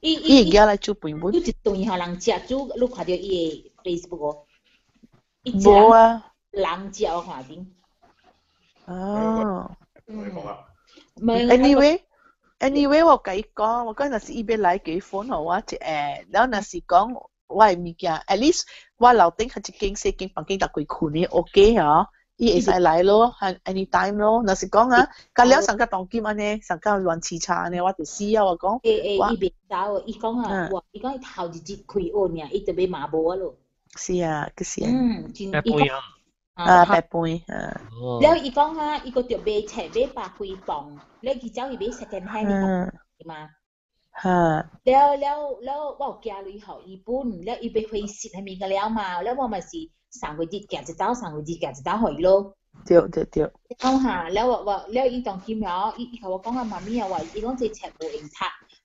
伊而家来煮飯本。有一頓吼人食煮，你看到伊個 Facebook 哦，無啊。人食我看頂。哦。Anyway， 我甲伊講，我講若是伊要來幾款互我一下，然後若是講我嘅物件 ，at least 我樓頂係一間細間房間搭佢困嘅 ，OK 嗬，伊會使來咯，anytime 咯。若是講啊，隔了上個當金安尼，上個亂刺叉安尼，我就死啊！我講。伊袂走，伊講啊，伊講伊頭一日開學爾，伊就要罵無啊咯。是啊，佢是啊。白飯啊。白飯啊。แล้ว伊講啊，伊個着買冊買百幾磅，แล้ว佢走去買 second hand 嘛。แล้ว我寄你學伊本，แล้ว伊要回蝕係咪個了嘛？แล้ว我咪是上個月寄一刀，上個月寄一刀回咯。對。講下，แล้ว伊當今日，伊同我講啊，媽咪啊話，伊講這冊無用讀，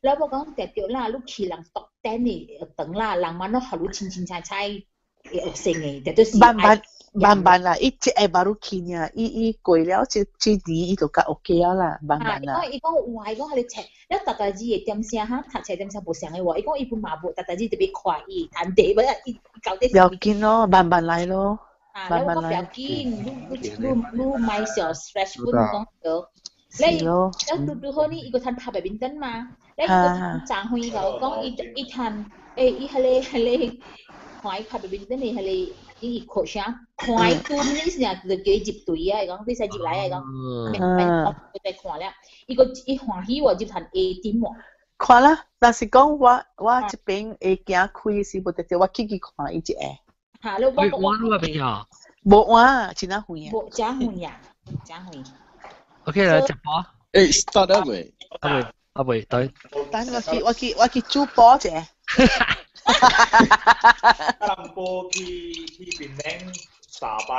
แล้ว我講特別啦，你去人讀單嘅等啦，人們都學你清清彩彩嘅學生嘅，特別是。慢啦，伊即下baru去呀，伊過了即年伊就較 OK 啦，慢啦。伊講哇，伊講佢哋冊，你特特字嘅點聲哈，讀冊點聲無相嘅喎，伊講伊本嘛無特特字特別快，伊彈地唔係伊搞啲。不要緊咯，慢來咯。慢慢來。不要緊，你買小 stretch 本講到。你ดูเขานี่อีกทันทับแบบบินตันมาแล้วอีกจางหุยเขาก็อีทันอีทะเลหอยทับแบบบินตันนี่ทะเลอีโคชะหอยตุ้มนี่สิเนี่ยจะเกี่ยวจิบตุยอ่ะก็ที่ใส่จิบไหลอ่ะก็ไปขวานแล้วอีหอยที่ว่าจิบทันติม看啦，但是講我這邊會行開是無得着，我去看伊一下。嚇，你我嗰邊啊？無換，真係遠啊。無真遠呀，真遠。OK 啦，直播。start 啊未？對。等我去煮波者。淡波去檳城3擺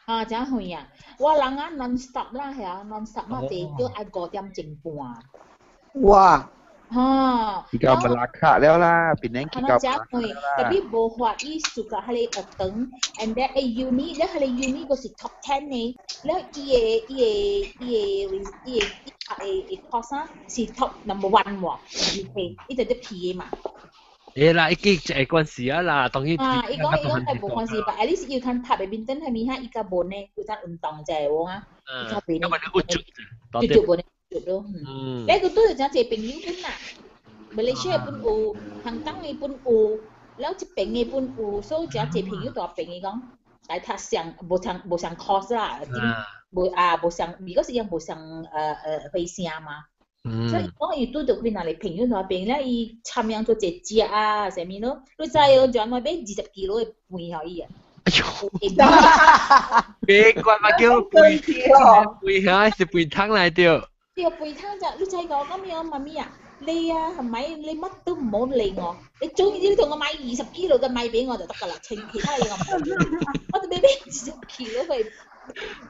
啊。真遠呀！我人啊 non stop 啦，係啊 non stop 嘛，地都愛5點鐘半。哇！而家咪拉卡了啦，檳城佢夠啦。tapi 無法伊 suka 係你學堂 ，and then uni 咧係你 uni 嗰時 top 10呢，แล้ว伊course 是 top number 1喎 ，UK 伊就啲 PA 嘛。啦，已經係關係啊啦，當然。伊講係冇關係吧 ，at least 要看拍嘅邊陣係咪嚇伊個本呢，要睇運動就係喎啊。因為你อุจุบนจุด咯แล้วก็ตัวจะเจ็บเป็นนิ้วปุ่นน่ะมาเลเซียปุ่นอูฮังกังไอ้ปุ่นอูแล้วจะเป็นไอ้ปุ่นอูโซ่จะเจ็บเป็นนิ้วตัวเป็นไอ้ก้องแต่ถ้าเสียงบ่像 cos 啦บ่像มีก็เสียงบ่像飛聲嘛所以講伊拄到邊哪裡朋友同邊咧伊參樣做姐姐啊什麼咯你知哦就我買20 kg 嘅飯後伊啊哎呦！別怪嘛，叫背下是背湯嚟掉。掉背湯咋？你仔講咁樣，媽咪啊，你啊係咪？你乜都唔好理我，你總之同我買20 kg 嘅米俾我就得㗎啦，其他嘢我唔我就俾20 kg 佢，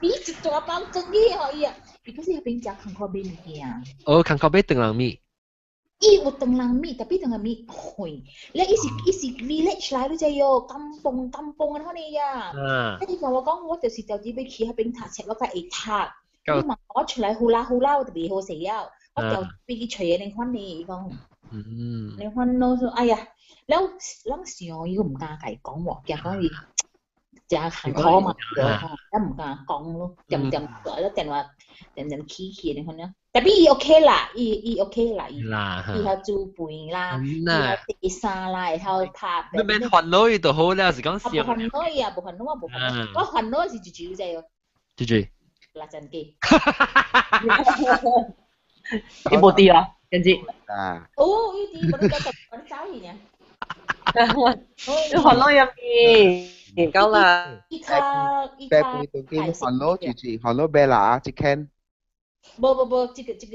比做一包蒸嘅可以啊。如果是入邊食韓國米嘅啊？哦，韓國米定人米。伊有當人米，tapi當人米會，你伊是 village 來，你知喲，kampung 咁樣呀。你同我講，我就是就只要去嗰邊讀冊，我梗會讀。你問我出來呼啦，我就未好食啊。我就俾佢隨嘢你看你講。你看咯，哎呀，แล้ว時候伊個唔敢佢講喎，驚講伊就行可嘛，แล้ว唔敢講咯，點แล้ว電話點ขี้你看咯。tapi 伊 OK 啦，伊 OK 啦，伊係煮飯啦，伊係地沙啦，然後拍。你免煩惱伊就好啦，是講笑。無煩惱啊，無煩惱啊，無煩惱。我煩惱是煮仔哦。煮。辣陣雞。你冇啲啊，人知。哦，呢啲我都覺得揾找嘢呢。你煩惱入面，夠啦。依家。煩惱煮，煩惱咩啦？chicken。不，這個就這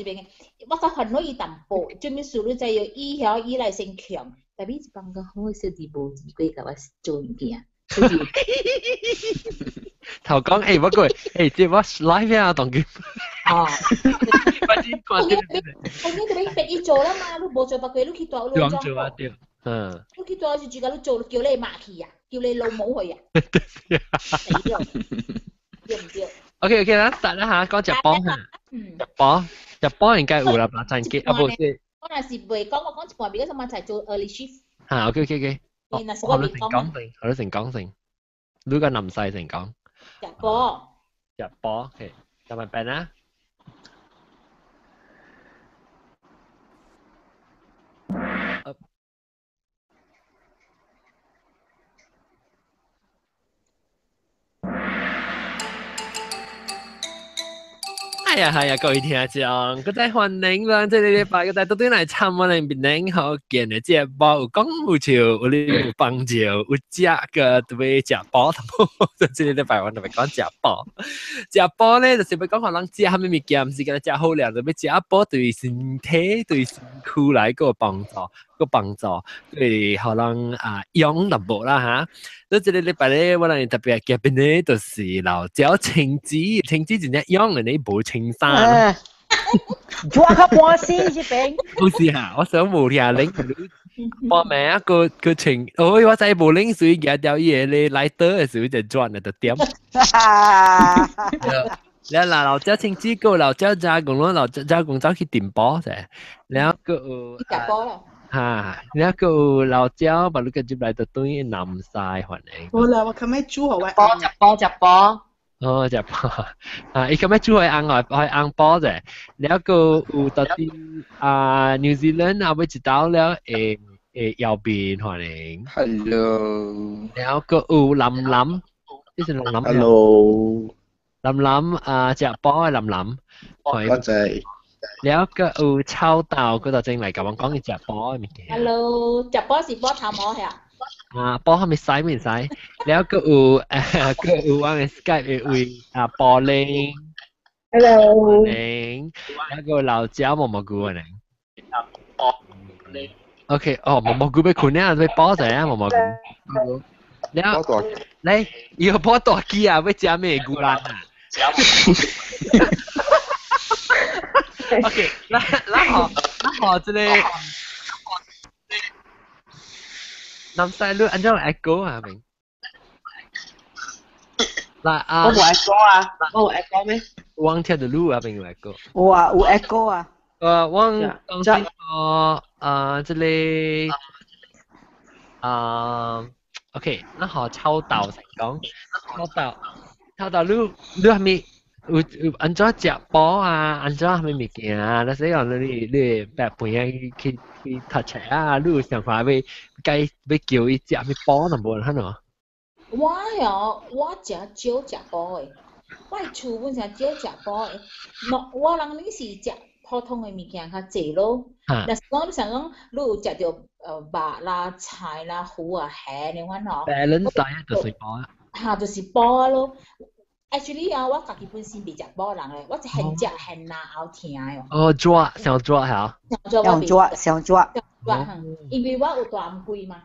邊嘅，我個煩惱伊淡薄，最尾數你就要伊曉伊來先強，但係幫個好小弟無幾個甲我做物件。頭講誒，不過即係我 live 啊，當佢。我已經俾伊做啦嘛，你冇做別個，你去做你做。做啊對，你去做是自己你做，叫你罵去啊，叫你老母去啊。死咗，對唔對？OK 啦，得啦嚇，講日本嚇，日本應該有啦，辣陣雞啊，不是我若是袂講，我講一半邊個什麼才做 early shift。OK。若是我袂講，我都成講成，呢個南西成講。食波。食波，OK，就咪變啦。係啊，各位聽眾，嗰啲歡迎啦！即係你禮拜嗰啲到底嚟參我哋邊領好見嘅節目，有講有笑，有啲有幫照，有食嘅特別食飽，即係禮拜我特別講食飽。食飽咧就是要講可能食蝦米物件，唔是講食好料，就要食飽對身體對身軀來個幫助，對可能養淡薄啦嚇。所以這個禮拜咧，我哋特別嘅邊咧，就是老椒青子真係養嘅你冇青衫。抓個半絲這邊。不是啊，我想無聽領報名一個青，我仔無領水嘅條嘢咧，來得嘅時候就轉就點。然後老椒青子個老椒加工咯，老椒加工走去電波啫，然後個食波咯。然後個老椒把你個接來就對南晒反應。好啦，我琴日煮好嘅。食波。哦，食波伊琴日煮係硬波啫，然後個有特啲New Zealand 要一道了右邊反應。Hello。然後個有林，呢是林。Hello。林食波係林。我知。然後個有臭豆嗰度正嚟咁講嘅食波嘅物件。Hello，食波是波頭毛係啊。波係咪使唔使？然後個有我嘅 Skype 嘅位玻璃。Hello。然後個老椒蘑菇嘅。OK， 蘑菇俾佢呢，俾波仔啊蘑菇。然後嚟，要波大機啊，要食咩菇啦？OK， 那好，這裡南西路按照 echo 啊，明？嗱我冇 echo 啊，我有 echo 咩？往條的路啊，明有 echo。有 echo 啊。往東邊這裡OK， 那好，臭豆成講，臭豆路係咪？有按怎食波啊？按怎係咪物件啊？那時講你白盤啊去讀冊啊，你有想法要叫伊食咩波就無人喏。我食少食波誒，我厝本身少食波誒，我人你是食普通嘅物件較濟咯。但是講你想講，你有食到肉啦、菜啦、魚啊、蝦你款喏。balance diet 就是波啊。就是波咯。Actually 我家己本身袂食波人咧，我是很食很難熬甜哦。想抓嚇。想抓。因為我有大暗龜嘛。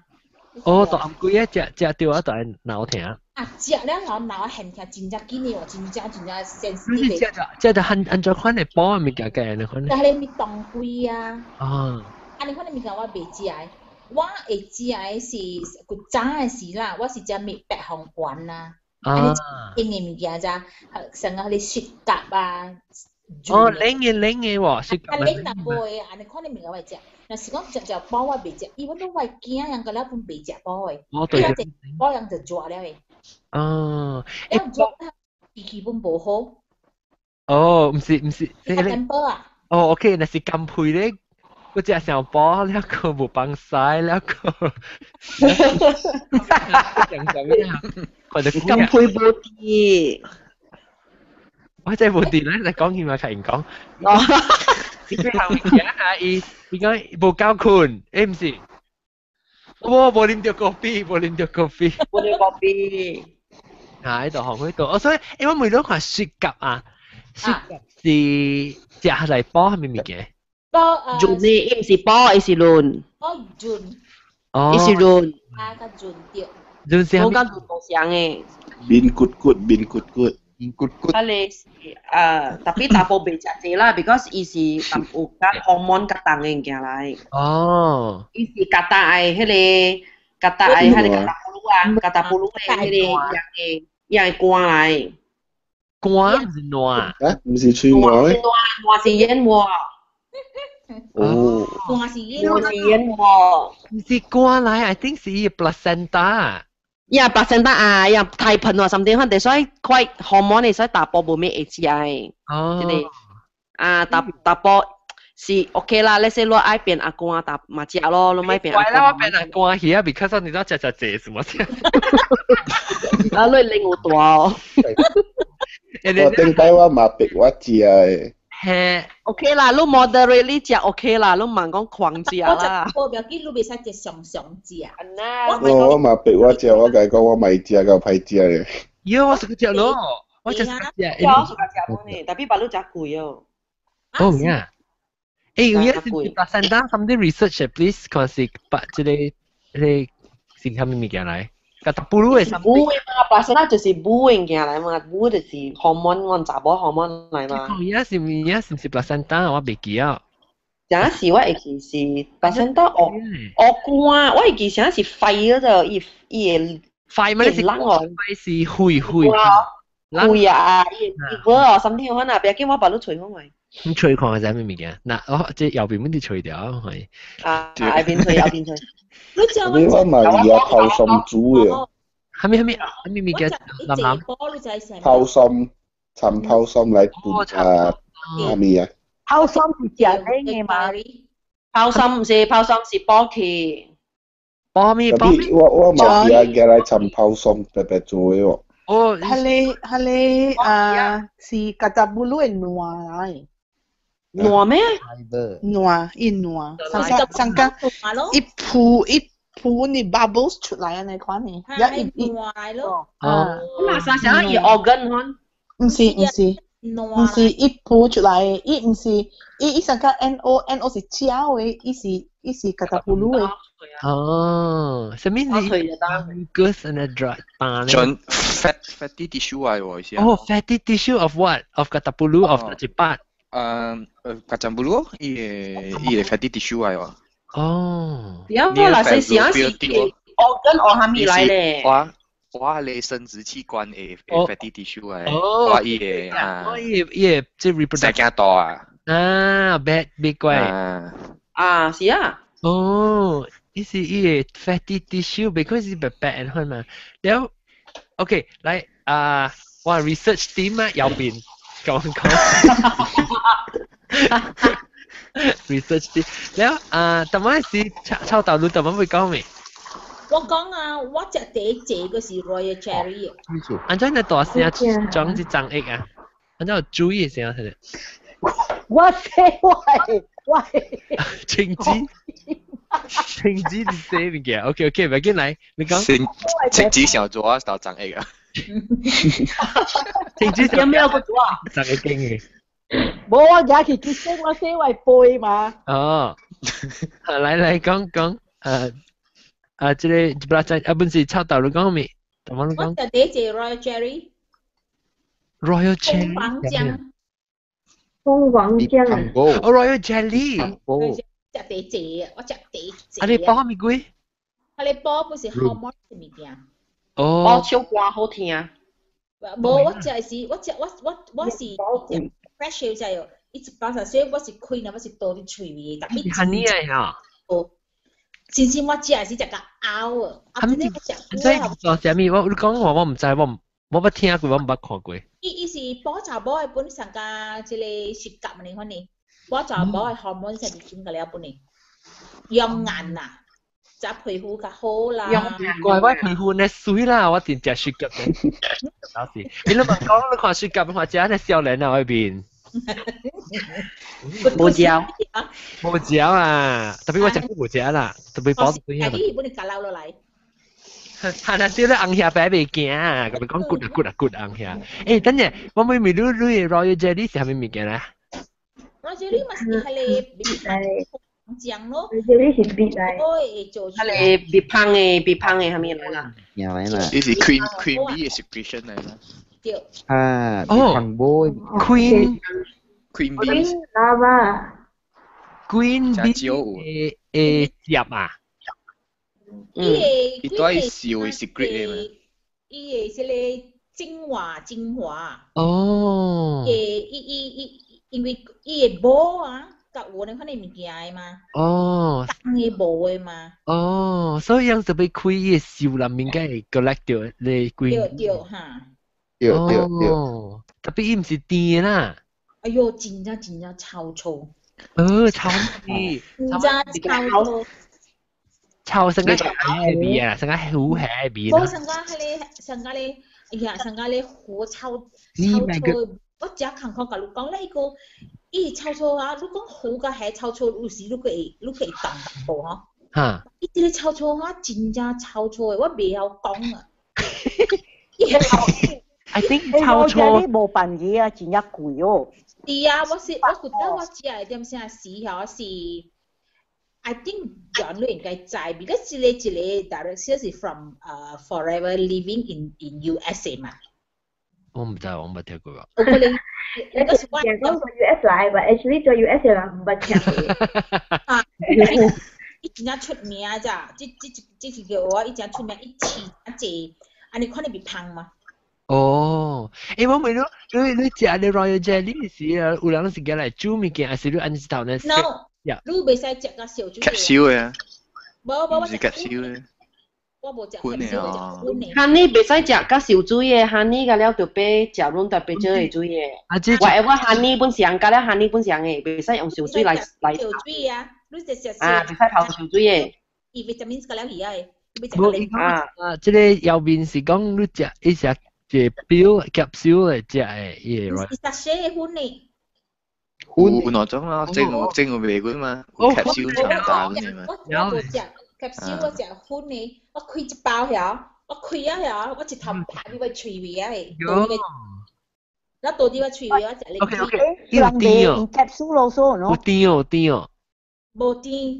大暗龜食到啊，大腦甜。食了然後腦很甜，真正緊嘅喎，真正sensitive。即係按照款嘅波物件嘅，你款。但係你當龜啊。你款嘅物件我袂食嘅，我會食嘅是古早嘅時啦，我是食咩白鳳丸啦。冷嘅物件咋，成個你雪蛤啊。冷嘅喎，雪蛤。冷淡薄嘅，你看你物件我會食。若是講食波我袂食，因為我會驚人個了本袂食波嘅。你若食波人就抓了嘅。因抓脾氣本無好。唔是。你波啊？OK， 那是甘配咧。我只想波了個無幫曬了個，咁配無啲，我真係無啲咧，你講起碼係唔講。你佢後面下伊講無夠困，唔是？我冇啉到咖啡。喺度行喺度，所以我每日看雪蛤啊，雪蛤是食嚟波係咪物件？潤呢，唔是波，伊是潤。潤。伊是潤。個潤掉。潤是我講唔像嘅。邊骨骨。啊你是tapi 大部袂食濟啦 ，because 伊是有甲 hormone 甲重嘅物件來。伊是甲大愛迄個甲大愛迄個甲大布魯啊，甲大布魯嘅迄個樣嘅乾來。乾唔是爛。唔是脆糜。糜是燕糜。肝是煙我是煙喎。是肝嚟 I think 是 placenta。呀，placenta 啊，呀，太盆喎，甚至可能所以快荷爾蒙你所以打波冇咩 AGI。哦。即係啊，打波是 OK 啦，你說攞愛變阿公啊打麻將咯，攞咪變阿公。怪啦，我變阿公啊，而家 because 你都只借什麼先？啊，你令我大哦。我頂擺我嘛逼我食誒。係。OK 啦，你 moderately 食 OK 啦，你唔係講狂食啦。我表記你未使食上食。我嘛逼我食，我講我咪食個歹食嘅。喲，我食個食咯，我食食。我食個食呢，但係把你食貴哦。Oh yeah. 誒，有啲是placenta something research please，看是把即個是係咩物件嚟？個大布魯係母嘅嘛，placenta 就是母嘅件嚟嘛，母就是荷爾蒙，我查某荷爾蒙嚟嘛。而家是唔是 placenta？我未記啊。有時我會記是 placenta 我肝，我會記成是肺嗰度，伊個肺咩？是冷哦，肺是血。會啊，如果甚至可能別叫我把你除開咪。你除看係咩物件？嗱，我即右邊嗰啲除掉係。啊，右邊除，右邊除。你我咪而家泡心煮嘅。係咪物件？諗。泡心，陳泡心嚟拌啊，係咪啊？泡心是食咩嘛？泡心唔是泡心是波奇。波咪？我咪而家嘅嚟陳泡心白白做嘅喎。哦，係你是曱甴布魯嘅卵嚟。卵咩？卵，上個一鋪你 bubbles 出來啊！你看你，一卵咯。哦，咁啊，想要 organ 嗬？唔是一鋪出來，唔是，伊上個 NO 是膠嘅，伊是曱甴布魯嘅。哦，什麼是 mucus and a drug ？John fatty tissue 嚟喎，意思。哦 ，fatty tissue of what? Of 曱甴布魯 of 乜嘢？曱甴布魯，伊個 fatty tissue 嚟喎。哦。有冇嗱細時嗰時organ 我係咪嚟咧？我你生殖器官嘅 fatty tissue 嚟，我伊個我伊即 reproduction。成間多啊。啊 ，bad big 怪。啊，是啊。哦。伊是伊個 fatty tissue，because 是白白嘅嘛。แล้ว，OK，嚟我 research team 啊，右邊講。research team，แล้ว特麼是抄道路特麼會講咩？我講啊，我隻第一隻嗰是 Royal Cherry。安怎你大聲講啲爭議啊？安怎有注意聲係？我寫喂。情子是寫物件 ？OK，唔要緊嚟，你講。情子想做啊，就爭議啊。情子有咩個做啊？爭議經嘅。冇啊，而家佢寫我寫為背嘛。哦，嚟講。即係不然啊，本是抄道路講咩？怎麼講？我第一隻 Royal Cherry。Royal Cherry。鳳凰醬。哦 ，Royal Jelly。我隻第一隻，我隻第一隻。啊，你包咪貴？啊，你包不是好麼嘅物件？哦。包超瓜好聽啊！冇，我只係我是 fresh 就係，一包上所以我是開啦，我是多啲脆味，特別。係呢呀？哦。先我只係只個拗啊，咁你做啥咪？你講我唔知，我冇聽過，我冇看過。伊是寶茶寶係本身個即係雪蛤嚟看呢，寶茶寶係荷爾蒙上邊點個了本呢？養顏啊，就皮膚較好啦。怪我皮膚呢水啦，我點食雪蛤嘅？有時你諗下講，你看雪蛤或者係少年啊嗰邊。冇嚼啊！特別我食冇嚼啦，特別包水啊！你本嚟夾撈落嚟，係啊，啲咧硬下擺未驚啊！咁講 good 硬下。誒，等陣我咪咪攞 Royal Jelly 係咪物件咧？Royal Jelly 咪係你醬咯。Royal Jelly 係別嚟。係你別胖嘅係咪嚟啦？又嚟啦。呢是 creamy 嘅 secretion 嚟啦。啊，全部 Queen bee 啦 Queen bee 誒葉啊，伊都係笑嘅 secret 嚟嘛，伊係啲精華，哦，因為伊係波啊，甲我哋可能物件嘅嘛。哦。當嘅無嘅嘛。哦，所以樣就被開嘅少啦，應該係 collect 到你貴。對嚇。對。哦，特別伊唔是甜啦。哎呦，真臭臭。臭味。真臭臭。臭成個係味啊，成個好係味啦。我成個咧，哎呀，成個咧好臭。我只看甲你講咧，個伊臭臭啊，你講好個係臭臭，有時你可以當步嗬。嚇！伊啲臭臭啊，真正臭臭嘅，我未有講啊。I think 臭臭。我冇辦嘢啊，真一貴哦。係啊，我覺得我只係點先試下是。I think 人類應該知 ，because 一個 director 是 from forever living in USA 嘛。我唔知，我冇聽過。我可能講個 US 嚟，但 actually 做 US 人唔係強。啊，一陣出名咋？即是叫我一陣出名，一次一隻，安尼可能會胖嘛。哦，誒，我問你食你 Royal Jelly 時啊，有人是叫嚟煮物件，還是你按時頭呢？No。你袂使食個燒豬。吸燒嘅。無是吸燒嘅。我無食吸燒嘅，葷嘅。漢尼袂使食甲燒豬嘅，漢尼甲了就俾食潤特別少嘅水嘅。我漢尼本上甲了漢尼本上嘅，袂使用燒水來。燒水啊，你食燒。啊，袂使泡燒水嘅。伊vitamins 甲了魚啊，你袂食個啊，即個右邊是講你食一隻隻標吸燒嚟食嘅嘢，right？伊實些葷嘅。換那種啊，蒸個味嗰嘛，吸燒長大嗰啲嘛。我冇食吸燒，我食葷嘅，我開一包遐，我開啊遐，我一頭拍你個脆味啊，我到啲個脆味我食你。有甜哦。吸燒咯，所以有甜哦，甜哦。冇甜，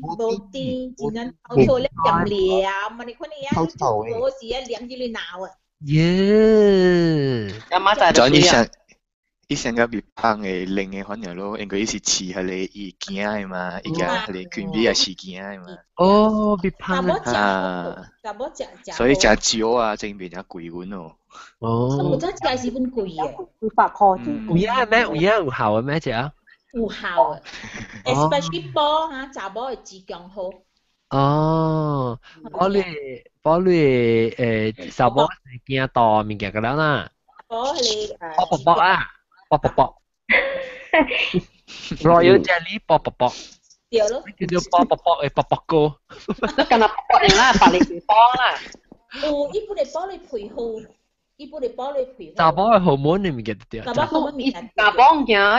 真正臭臭咧飲涼，嘛你看你啊，我是啊涼啲你鬧啊。耶！阿媽就係你想。伊上個別幫嘅另嘅反而咯，因為伊是飼下你伊驚嘅嘛，伊家你權比也是驚嘅嘛。哦，別幫啊！所以食少啊，正比較貴款咯。哦。我真係是本貴嘅，200塊錢。有啊咩？有效嘅咩只啊？有效啊 ，especially 波嚇，查波係質量好。哦，保你查波係驚多物件㗎啦呐。波你波啊！卜 Royal Jelly 卜。對咯。叫做卜嘅哥。你今日卜人啦，白你皮波啦。有，伊本嚟幫你配好，伊本嚟幫你配好。查某嘅荷爾蒙你唔記得掉。查某物件，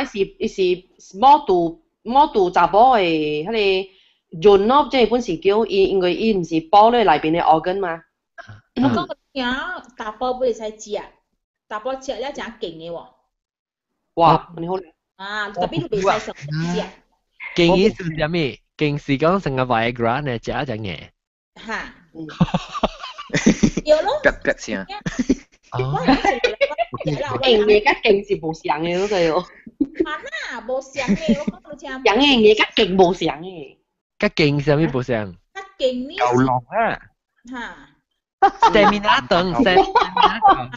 是摸度查某嘅，迄個潤咯，即係本時叫伊，因為伊唔是包咧內邊嘅 organ 嘛。我講個嘢，查甫唔使食，查甫食了真勁嘅喎。哇，你好啊！特別你袂使食食。勁意思係咩？勁是講成個 Viagra 呢，食一隻嘢。嚇。有咯。夾聲。哦。勁嘢甲勁是無相嘅嗰個喲。啊，無相嘅，我講你聽。相嘅嘢甲勁無相嘅。甲勁係咩無相？甲勁呢？夠龍啊！嚇。Stamina 等 Stamina。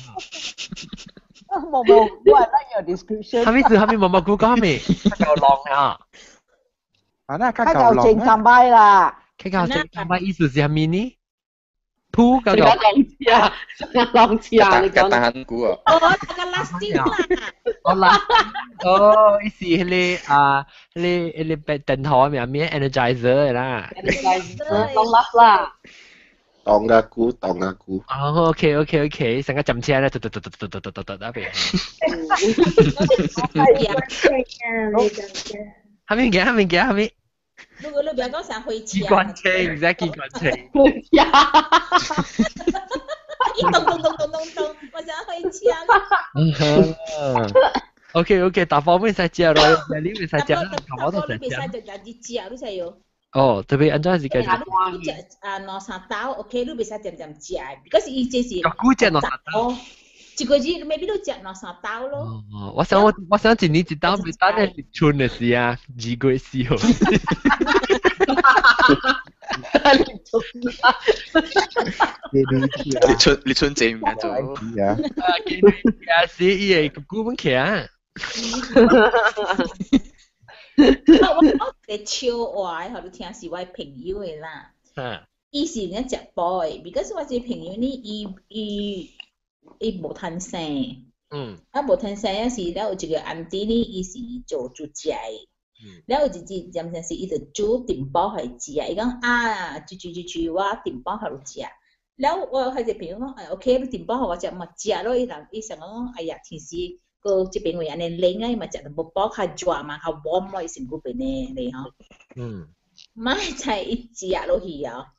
冇，我係 like your description。係咪冇估講咩？夠浪啊！啊，那較正三擺啦。較正三擺意思是咩呢？鋪夠浪次啊！你講。單股啊！哦，那個 lasting 啦。哦啦，哦，意思係你電台咩 energizer 啦。energizer long last 啦。當阿姑。哦 ，OK，成個浸車咧，突那邊。係咪？如果你不要講成灰車。機關車，唔使機關車。一咚，我想灰車。OK，大方面使食咯，你唔使食，頭我都使食。你唔使就食，你使要。哦，特別安怎是計？你食兩三刀 ，OK，你唔使點食，because 伊這是。古隻兩三刀。一個月maybe都食兩三刀咯。哦，我想一年一刀，咪等你春嘅時啊，2個月時候。你春節唔做。啊，見你是伊個古本劇啊。我嘅超話，我都聽是我朋友嘅啦。伊是人家食煲嘅，because 我啲朋友呢，伊無吞聲。無吞聲嗰時，然後有一個阿弟呢，伊是做煮食嘅。然後有一陣時，伊就煮電煲去食，伊講啊，煮，我電煲去食。然後我係隻朋友講，OK， 你電煲去我食，咪食咯。伊想講，哎呀，天時個這邊位安尼冷啊，咪食到冇煲較熱嘛，較 warm 咯，伊成嗰邊呢嗬。咪就一食落去啊，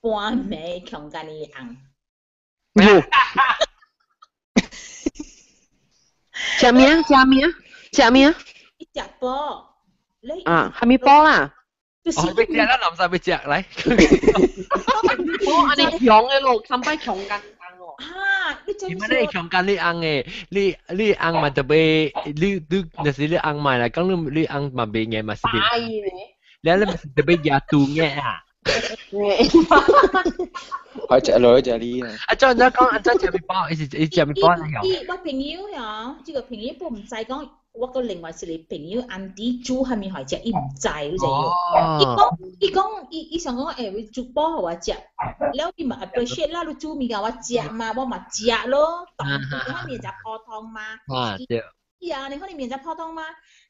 半暝強間伊紅。食咩？一隻煲。係咪煲啦？哦，要食啦，諗晒要食嚟。我安尼強嘅咯，三擺強間哦。點解你強間你紅嘅？你紅嘛特別，你那時你紅埋啦，講你紅嘛別嘅嘛是別。係咧。你特別廿度嘅啊？我食落去食你啊！再講，食麵包，伊食麵包嚟樣。我朋友呀，這個朋友不唔知講，我個另外一個朋友安迪煮係咪係食，伊唔知你知唔？伊想講誒，煮煲我食，แล้ว伊咪 appreciate 啦，你煮咪教我食嘛，我咪食咯。你可以食泡湯嘛？對。呀，你可以面食泡湯嘛？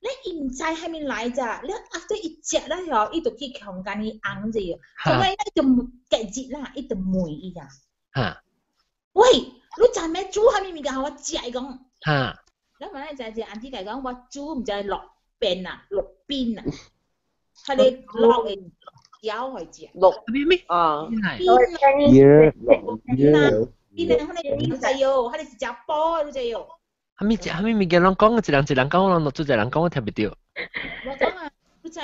你伊唔知係咪來咋？你 after 伊食啦後，伊就去強間伊紅啫喎。咁樣伊就結熱啦，伊就霉伊呀。喂，你做咩煮係咪咪教我食講？แล้วมันจะอันที่ไก่ก็ว่าจู้มันจะหลอกเป็นอ่ะหลอกปิ้นอ่ะเขาเรียกหลอกเองยาวหอยเจี๋ยหลอกปิ้นไหมเยอะปิ้นเขาเรียกปิ้นใจโย่เขาเรียกจับป้อรู้ใจโย่係咪嘅人講，一人講，我做一人講，我聽唔到。我講啊，รู้ใจ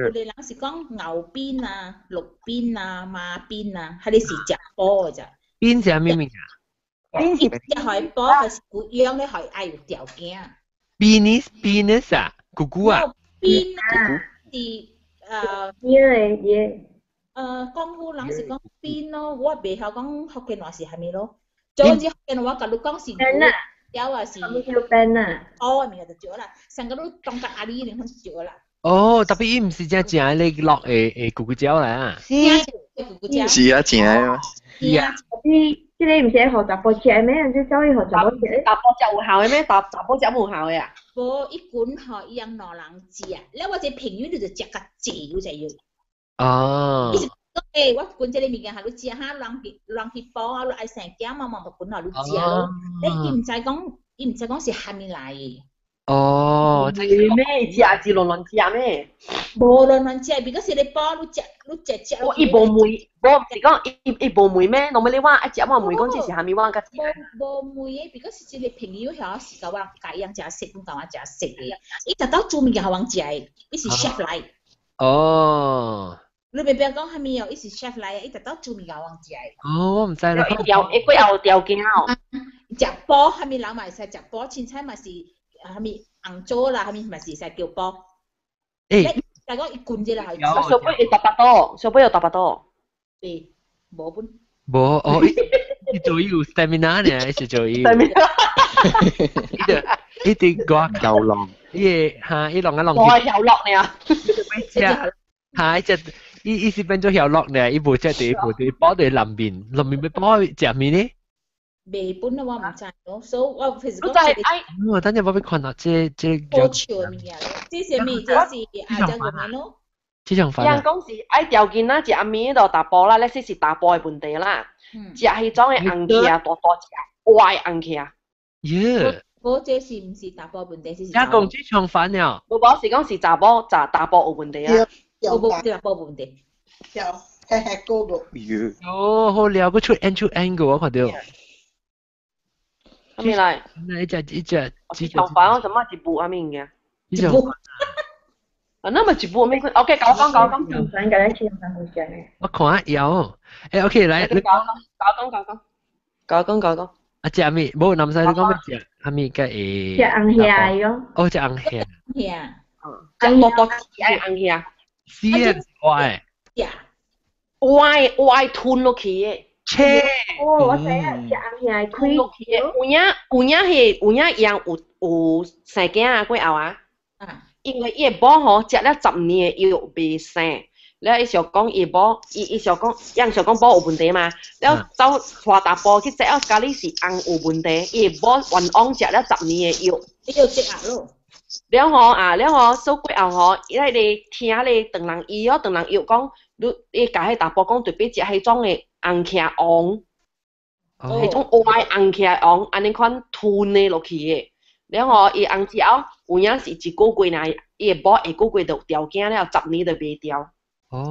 我哋人是講牛ปิ้น啊หลอกปิ้น啊ม้าปิ้น啊เขาเรียกจับป้อจ้ะปิ้น係咩名啊？一隻海波還是古樣咧，係愛有條件。Penis 啊，姑姑啊。邊啊？講古人是講邊咯，我未曉講福建話是係咪咯？總之福建話，假如講是有啊是。係咪叫 Ben 啊？哦，明就咗啦，成個都當隔阿啲你開始咗啦。哦，特別伊唔是正你落誒咕咕椒嚟啊？是啊，正啊。係啊。即係唔是學雜波食咩？即係走去學雜波食。雜波食有效嘅咩？雜波食冇效嘅啊？無，一管學一樣兩人食，แล้ว我只朋友就食個字就要。哦。伊是講我管這個物件係你食下，人去煲啊，你愛成點嘛，咪管下你食咯。你唔使講是蝦米來嘅。哦，即係咩？食是亂食咩？無亂食，because 你煲你食。我伊無梅，我唔是講伊無梅咩？normally你話一隻我梅講即是蝦米話個？無梅嘅，because 是你朋友曉是教我家樣食食，唔教我食食嘅。伊特登做物件好食嘅，伊是 chef 嚟。哦。你未必講係咪哦？伊是 chef 嚟嘅，伊特登做物件好食嘅。哦，我唔知啦。佢有條件哦。食煲係咪人咪使食煲？凊彩咪是係咪紅棗啦？係咪是使叫煲？誒。大家一罐啫啦，係。小杯有800多，小杯有800多。誒，冇本。冇哦，伊做有 stamina 呢，是做有。伊啲個遊浪，伊浪一浪。我係遊樂嚟啊！係只，伊是變咗遊樂呢，伊部只對包對南邊要包食咩呢？未本啊，我唔知咯，所以我平時講係我等陣我俾看下這好潮嘅嘢咯，這是咩？這是亞洲嘅咩咯？這種飯。人講是愛條件啦，食阿面度打波啦，你是打波嘅本地啦，食係種嘅紅旗啊，多食，歪紅旗啊。耶！我這是唔是打波本地？這是。一共這種飯了。我講是講是打波嘅本地啊。我冇打波本地。有吃高個。哦，好料，佢出 end 嘅我看到。阿咪嚟，一隻炒飯我怎麼一部阿咪嘅？一部。啊，那麼一部咩？OK，搞講。唔想嘅咧，全部會食嘅。我看下有，誒 OK 嚟，你講。啊，隻阿咪，冇南西你講咩隻？阿咪嘅誒。隻紅蝦咯。哦，隻紅蝦。蝦。隻多隻係紅蝦。是歪。歪吞落去嘅。切！哦，我知啊，隻紅蝦開落去。有影樣有生囝啊，過後啊。因為伊個寶吼食了10年嘅藥未生，了伊想講伊寶，伊想講，人想講寶有問題嘛，了走帶大寶去食了咖喱是紅有問題，伊個寶冤枉食了10年嘅藥，你要積壓咯。了吼啊，了吼數過後吼，伊嚟哋聽咧當人醫哦，當人藥講，你甲迄大寶講特別食迄種嘅紅茄王，迄種歪紅茄王，安尼款吞咧落去嘅。然後伊紅之後，有影是一個月呐，伊個寶一個月就掉驚了，10年就袂掉。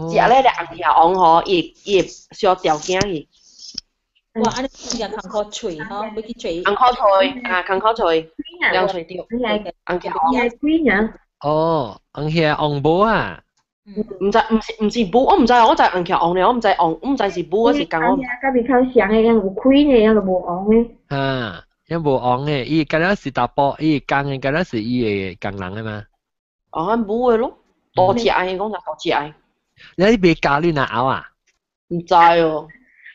食咧個紅牙王吼，伊需要掉驚去。哇！安尼人空口喙吼，要去喙。空口喙啊，空口喙，兩喙掉。紅牙王。哦，紅牙王寶啊？唔是寶，我唔知，我知紅牙王咧，我唔知王，我唔知是寶，我是講我。甲比較像嘅，有開嘅，有無王嘅。啊。因無昂嘅，伊今日是大波，伊工嘅今日是伊嘅工人嘅嘛。哦，冇嘅咯，多隻嗌講就多隻嗌。你別教你哪拗啊？唔知哦，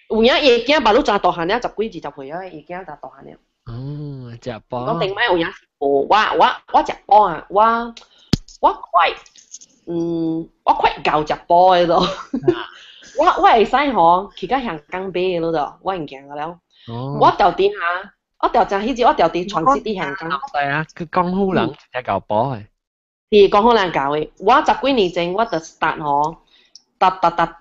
有影伊囝把路真大漢了，10幾20歲啊，伊囝就大漢了。哦，食波。講定咩有影是波，我食波啊，我快夠食波嘅咯。我會使吼去到香港買嘅咯，我唔驚嘅了。我到底下。我調正迄日，我調啲傳説啲香港。係啊，佢江湖人只搞波嘅。是江湖人搞嘅。我10幾年前我就 start 吼，搭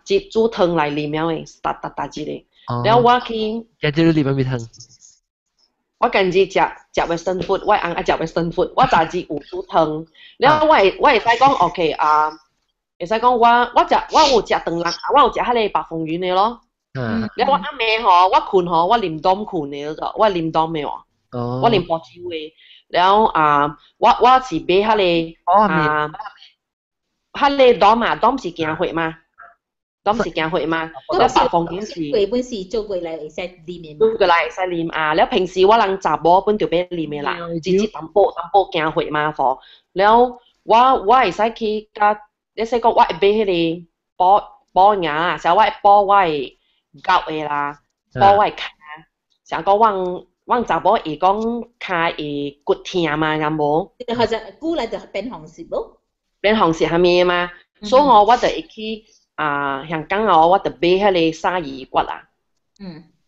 接煮湯來啉了嘅，start 節嘅。然後我去。一隻你啉咩湯？我近日食 Western food， 我紅愛食 Western food， 我早節有煮湯。然後我會使講 OK 啊，會使講我有食長人，我有食迄個白鳳丸嘅咯。แล้วว่าแม่หอว่าคุณหอว่าลิมต้มคุณเนี่ยก็ว่าลิมต้มไม่หรอว่าลิมปอจิวเอแล้วว่าสิเบฮะเลยฮะเลยต้มต้มสิแกงหวยมาต้มสิแกงหวยมาแล้วปากฟองกินสิ佢本時做過嚟會使裡面做過嚟會使啉แล้ว平時我人雜波本就俾裡面啦直接淡薄แกงหวยมาพอแล้วว่า會使去甲你使講ว่าเบ迄個波牙所以ว่า教嘅啦，波位卡，想講往查某會講卡會骨痛嘛，有冇？或者古來就變紅色咯。變紅色係咩嘛？所以我就會去香港我就買迄個鯊魚骨啊。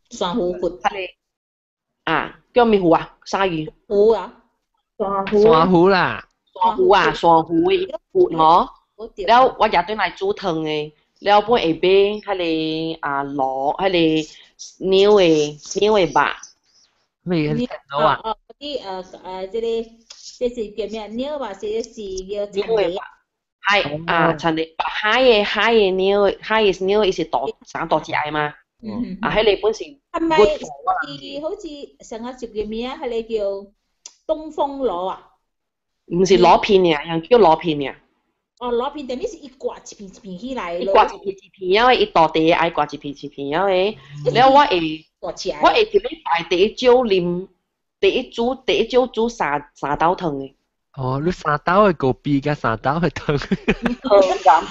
珊瑚骨。叫咩魚啊？鯊魚。魚啊。珊瑚啦。珊瑚啊，珊瑚嘅骨嗬。แล้ว我日對嚟煮湯嘅。แล้วพวกไอ้เบ้ให้เลยหล่อให้เลยนิ้วไอ้บะไม่เห็นแล้วอ่ะที่这里这是叫咩นิ้วบะ这是叫นิ้วไอ้บะให้ฉันเลยให้นิ้วอีสิต่อ3ต่อ4ไอ้มาให้เลย本時係咪好似上一節叫咩啊？係你叫東風螺啊？唔是螺片嘅，人叫螺片嘅。螺片等於是一刮一片一片起來咯。一刮一片一片，因為一大地愛刮一片一片，因為แล้ว我會條禮拜第一朝啉，第一朝煮三斗湯嘅。哦，你3斗嘅個比加3斗嘅湯。湯咁。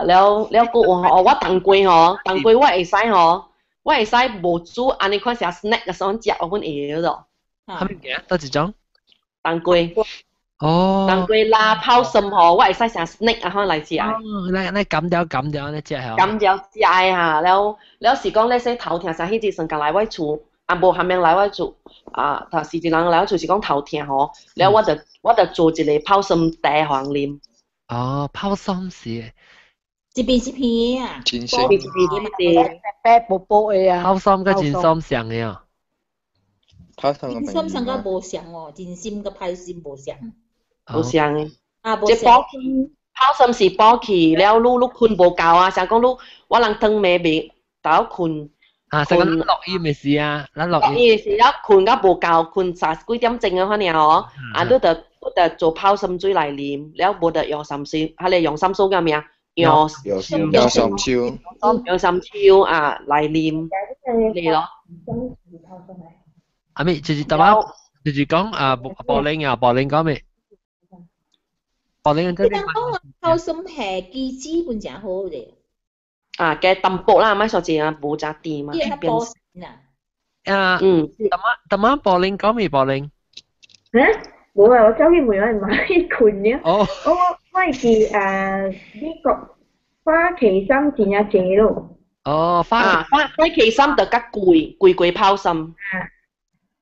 แล้ว個我當歸我會使我會使無煮，安尼款成 snack 嘅時食，我本會嗰度。係咪嘅？多一種？當歸。哦，當歸啦，泡參嗬，我會使成 snake 可能嚟食。你撳掉你食係。撳掉食嚇，แล้ว時講咧說頭痛，成迄日上嚟我厝，無下面嚟我厝，頭時一人嚟我厝是講頭痛嗬，แล้ว我就做一個泡參茶互人啉。哦，泡參是。一片一片啊，真鮮。白薄薄嘅啊。泡參跟真參上嘅啊。真參上個無像哦，真心個泡參無像。無像嘅，即補氣，泡參是補氣，แล้วลูก困無夠啊，想講我人湯未未到困。成個落雨咪是啊，落雨是了困甲無夠，困30幾點鐘啊，可能哦，都得做泡參水嚟啉，แล้ว無得用參水，係你用參蘇叫咩啊？用參椒嚟啉嚟咯。阿咪就是講柏林講咩？柏林嗰啲泡參係機子本正好嘅。嘅淡薄啦，咪所以冇扎甜嘛。波等晚柏林講咩柏林？冇啊，我走去門口買裙嘅。哦。我係呢個花旗參剪一隻咯。哦，花旗參就較貴泡參。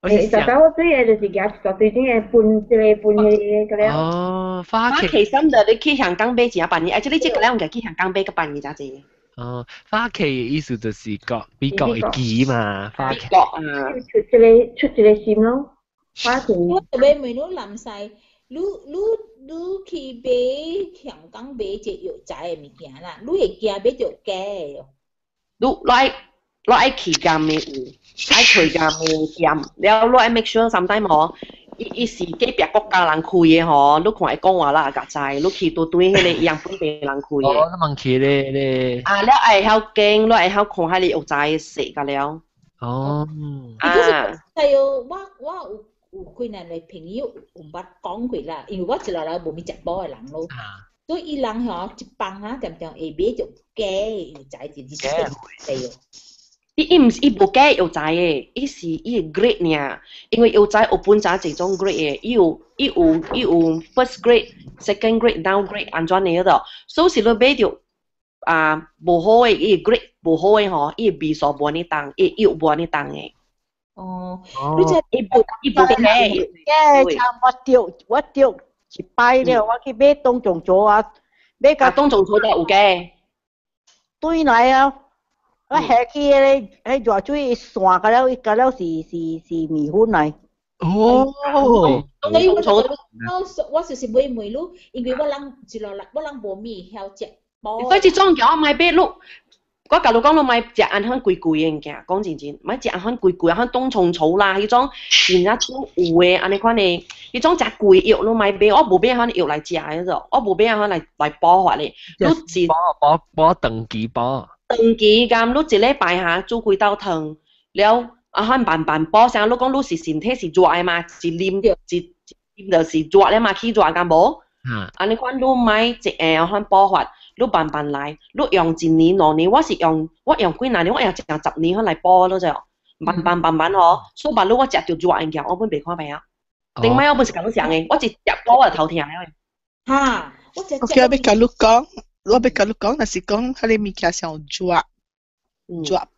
實在我最嘢就是夾實對啲嘢半嘅咧。哦，花旗參就你去香港買一半嘅，而且你即個咧，我去香港買個半嘅咋啫。哦，花旗嘅意思就是美國嘅旗嘛，花旗。美國啊。出一個線咯，花旗。我特別問你南西，你去買香港買隻藥材嘅物件啦，你會驚買到假嘅喏。你愛去監嘅有，愛去監嘅鹽，了你愛 make sure sometimes 嗬，伊是隔壁國家人開嘅嗬，你看會講話啦，甲在，你去對迄個樣本地人開嘅。哦，你問佢咧。啊，了愛曉經，你愛曉看迄個藥材食㗎了。哦。啊。係哦，我有幾年嘅朋友有捌講過啦，因為我一路來無咪食補嘅人咯。所以伊人嗬一幫啊，常常會買着假嘅藥材，就是係哦。伊無假藥材嘅，伊係 grade 爾，因為藥材有分咗幾種 grade 嘅，伊有 first grade、second grade、down grade 安怎嘅度，所以是你買着無好嘅，伊 grade 無好嘅嗬，伊味素無呢重，伊藥無呢重嘅。哦，你即係伊無假。差我掉一擺了，我去買冬蟲草啊，買個冬蟲草都有假。對來啊！我下去迄熱水散個了是米粉來。哦。我就是買梅露，因為我人無咪曉食補。所以這種叫我買買露，我假如講你買食安很貴嘅物件，講真真，買食安很貴，安冬蟲草啦，迄種人家煮有嘅，安尼款嘅，迄種食貴藥你買買，我無買安藥來食嘅啫，我無買安來補法嘅，你是補長期補。長期咁，你一禮拜下煮幾道湯，了慢慢補上，你講你是身體是熱嘅嘛，一啉就是熱咧嘛，起熱咁無？安尼款你買一下安補法，你慢慢來，你用1年2年，我用幾年，我用10年來補咯啫，慢慢嗬，所以話你我食到熱嘅嘢，我本未看病啊，頂擺我本是咁樣嘅，我一食補我就頭痛咧。嚇，我要甲你講。我要甲你講，若是講迄個物件上熱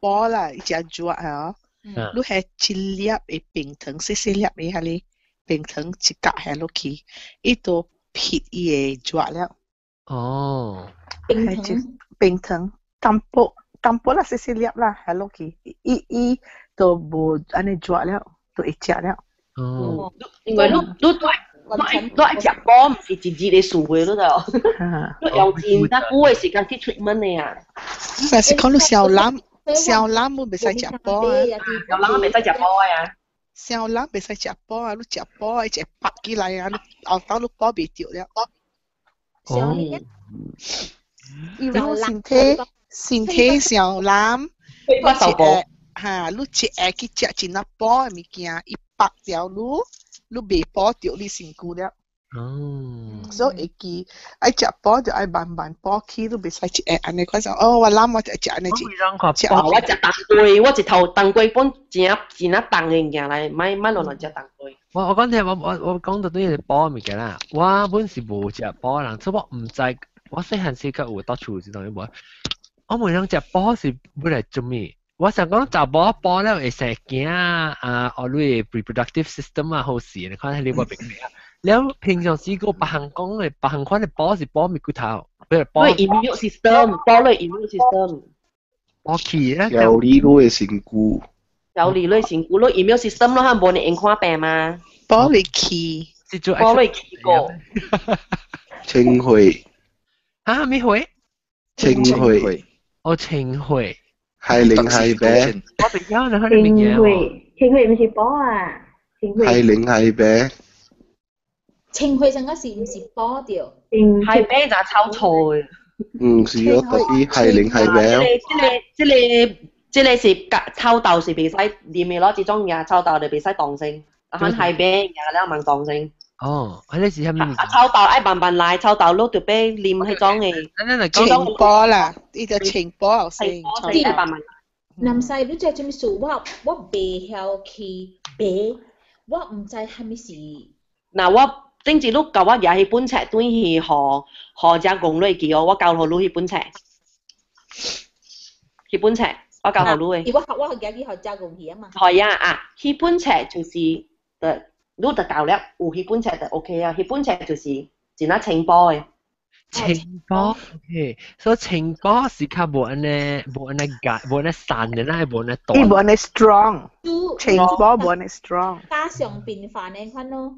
煲啦，食熱嚇，你係一粒嘅冰糖，細粒嘅迄個冰糖一角下落去，伊都撇伊嘅熱了。哦。冰糖淡薄啦，細粒啦，下落去，伊都無安尼熱了，都會食了。哦。因為你愛食補，唔是一日嘅事嘅，你就，你用真得久嘅時間去 treatment 嘅啊。但是講你小欖我袂使食補啊，小欖我袂使食補啊。小欖袂使食補啊，你食補一拍起來啊，你後頭你補袂着了。哦。因為身體小欖，你一下去食一粒補嘅物件，伊拍掉你未補着你身軀了。所以會記愛食補就愛慢慢補起，你袂使一下安尼款想，我諗我就食安尼食。我食當歸，我一頭當歸本真啊重嘅物件來，買亂食當歸。我講聽我講到對啲補嘅物件啦，我本是無食補人，所以我唔知我細漢時間有到處是當然無。我每樣食補是本來做咩？我想講就補了會成驚我哋 reproductive system 啊好事，你看喺呢個病咩啊？แล้ว平常時個白行講嘅白行款嘅補是補咪骨頭，譬如補 immune system， 補เลย immune system， 補氣啦，調理你嘅身軀，調理你身軀，你 immune system 咯，係冇你看病嘛？補你氣，補你氣個，清血，嚇咩血？清血，哦清血。係零係病，我哋有你睇你乜嘢？清血唔是補啊，係零係病。清血上嗰時唔是補掉，係病就臭菜。唔是咯，特別係零係病。即係是臭豆是袂使啉嘅咯，這種嘢臭豆就袂使當性，肯係病嘢咧問當性。哦，係你是係咩？臭豆愛慢慢來，臭豆攞條杯啉迄種嘅。清補啦，呢個清補後先。南西你在做咩事？我未曉去買，我唔知係咪是嗱我頂一碌教我廿迄本冊轉去何只公類記哦，我教何路迄本冊，迄本冊我教何路嘅。我去學教公去啊嘛。係啊，迄本冊就是誒，你就教了，有迄本冊就 OK 啊，迄本冊就是真係清波嘅。清波 ，OK， 所以清波是較無安尼解，無安尼散嘅啦，係無安尼短。伊無安尼 strong， 清波無安尼 strong。家常便飯嘅款咯。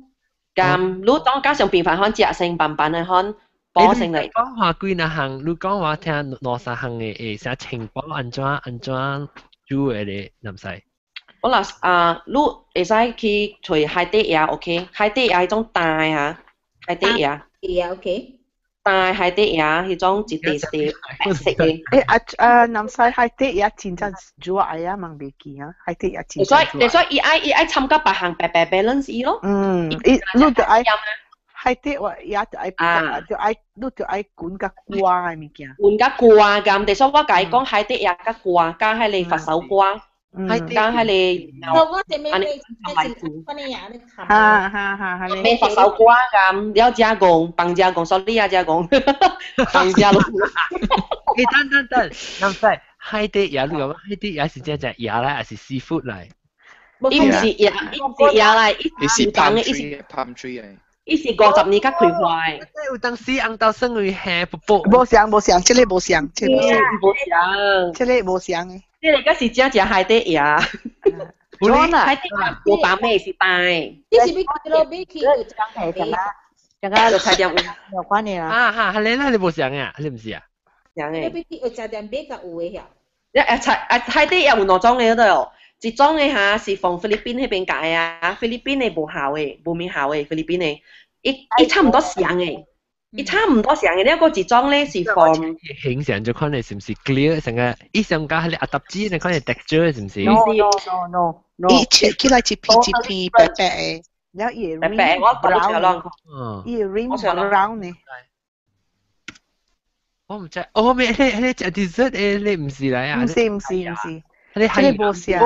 咁，你當家常便飯可食成板板嘅可波成嚟。講話幾那行，你講話聽攞啥行嘅誒，寫清波安怎煮嘅咧，唔使。我嗱你會使去除海底椰 ，OK， 海底椰迄種大啊，海底椰。椰 OK。大海底椰迄種一地白色嘅。南西海底椰真正煮啊呀，問未見啊，海底椰真正煮。所以伊愛參加別項白 balance 咯。你就愛海底椰就愛你就愛滾甲瓜嘅物件。滾甲瓜咁，但係我甲伊講海底椰甲瓜加迄個佛手瓜。加迄個，安尼咩佛手瓜咁，了加工，幫加工，所以也加工，幫加咯。等，咁細海底椰，你講海底椰是只椰嚟，還是 seafood 嚟？伊唔是椰，伊唔是椰嚟，伊是palm tree 嚟。伊是50年較開花誒。有當時紅豆生魚蝦卜卜。無像，這裡無像，這裡無像嘅。這裡個是只海底椰。海底椰無白咩是大。你是要攞俾佢就講係啦，陣間就菜點有關係啦。係你無像嘅，你唔是啊？像嘅。你俾佢就點比較有嘅呀？海底椰有兩種嘅嗰度哦。一種嘅嚇是從菲律賓嗰邊解啊，菲律賓嘅無效嘅，無面效嘅菲律賓嘅，伊差唔多像嘅，伊差唔多像嘅。呢個一種咧是從形象就看你是唔是 clear 成個，伊上加係你壓搭子，你看你 texture 是唔是 ？No，伊切起來一片白白嘅，然後伊 rim brown，伊 rim brown 呢。我唔知，我咩？你食 dessert 你唔是嚟啊？唔是。你係無像，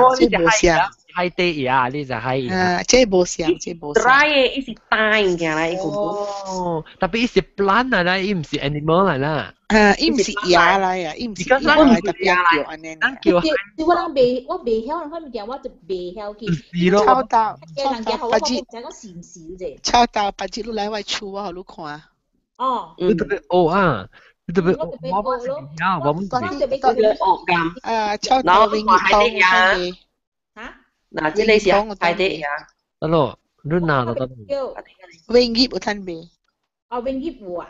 海底椰，你就係這無像。dry 嘅，伊是大物件啦，伊根本。哦，特別伊是 plant 嚟啦，伊唔是 animal 嚟啦。伊唔是椰嚟啊，伊唔是椰嚟，特別叫安尼。我未曉，我物件我就未曉去。臭豆，白紙，就講少少啫。臭豆白紙，你來我厝我，你看。哦。你特別學啊！你特別我們臭豆永業湯嘅。嚇？嗱，這裡是海底椰。得咯，你拿就得咯。永業有攤賣。哦，永業有啊。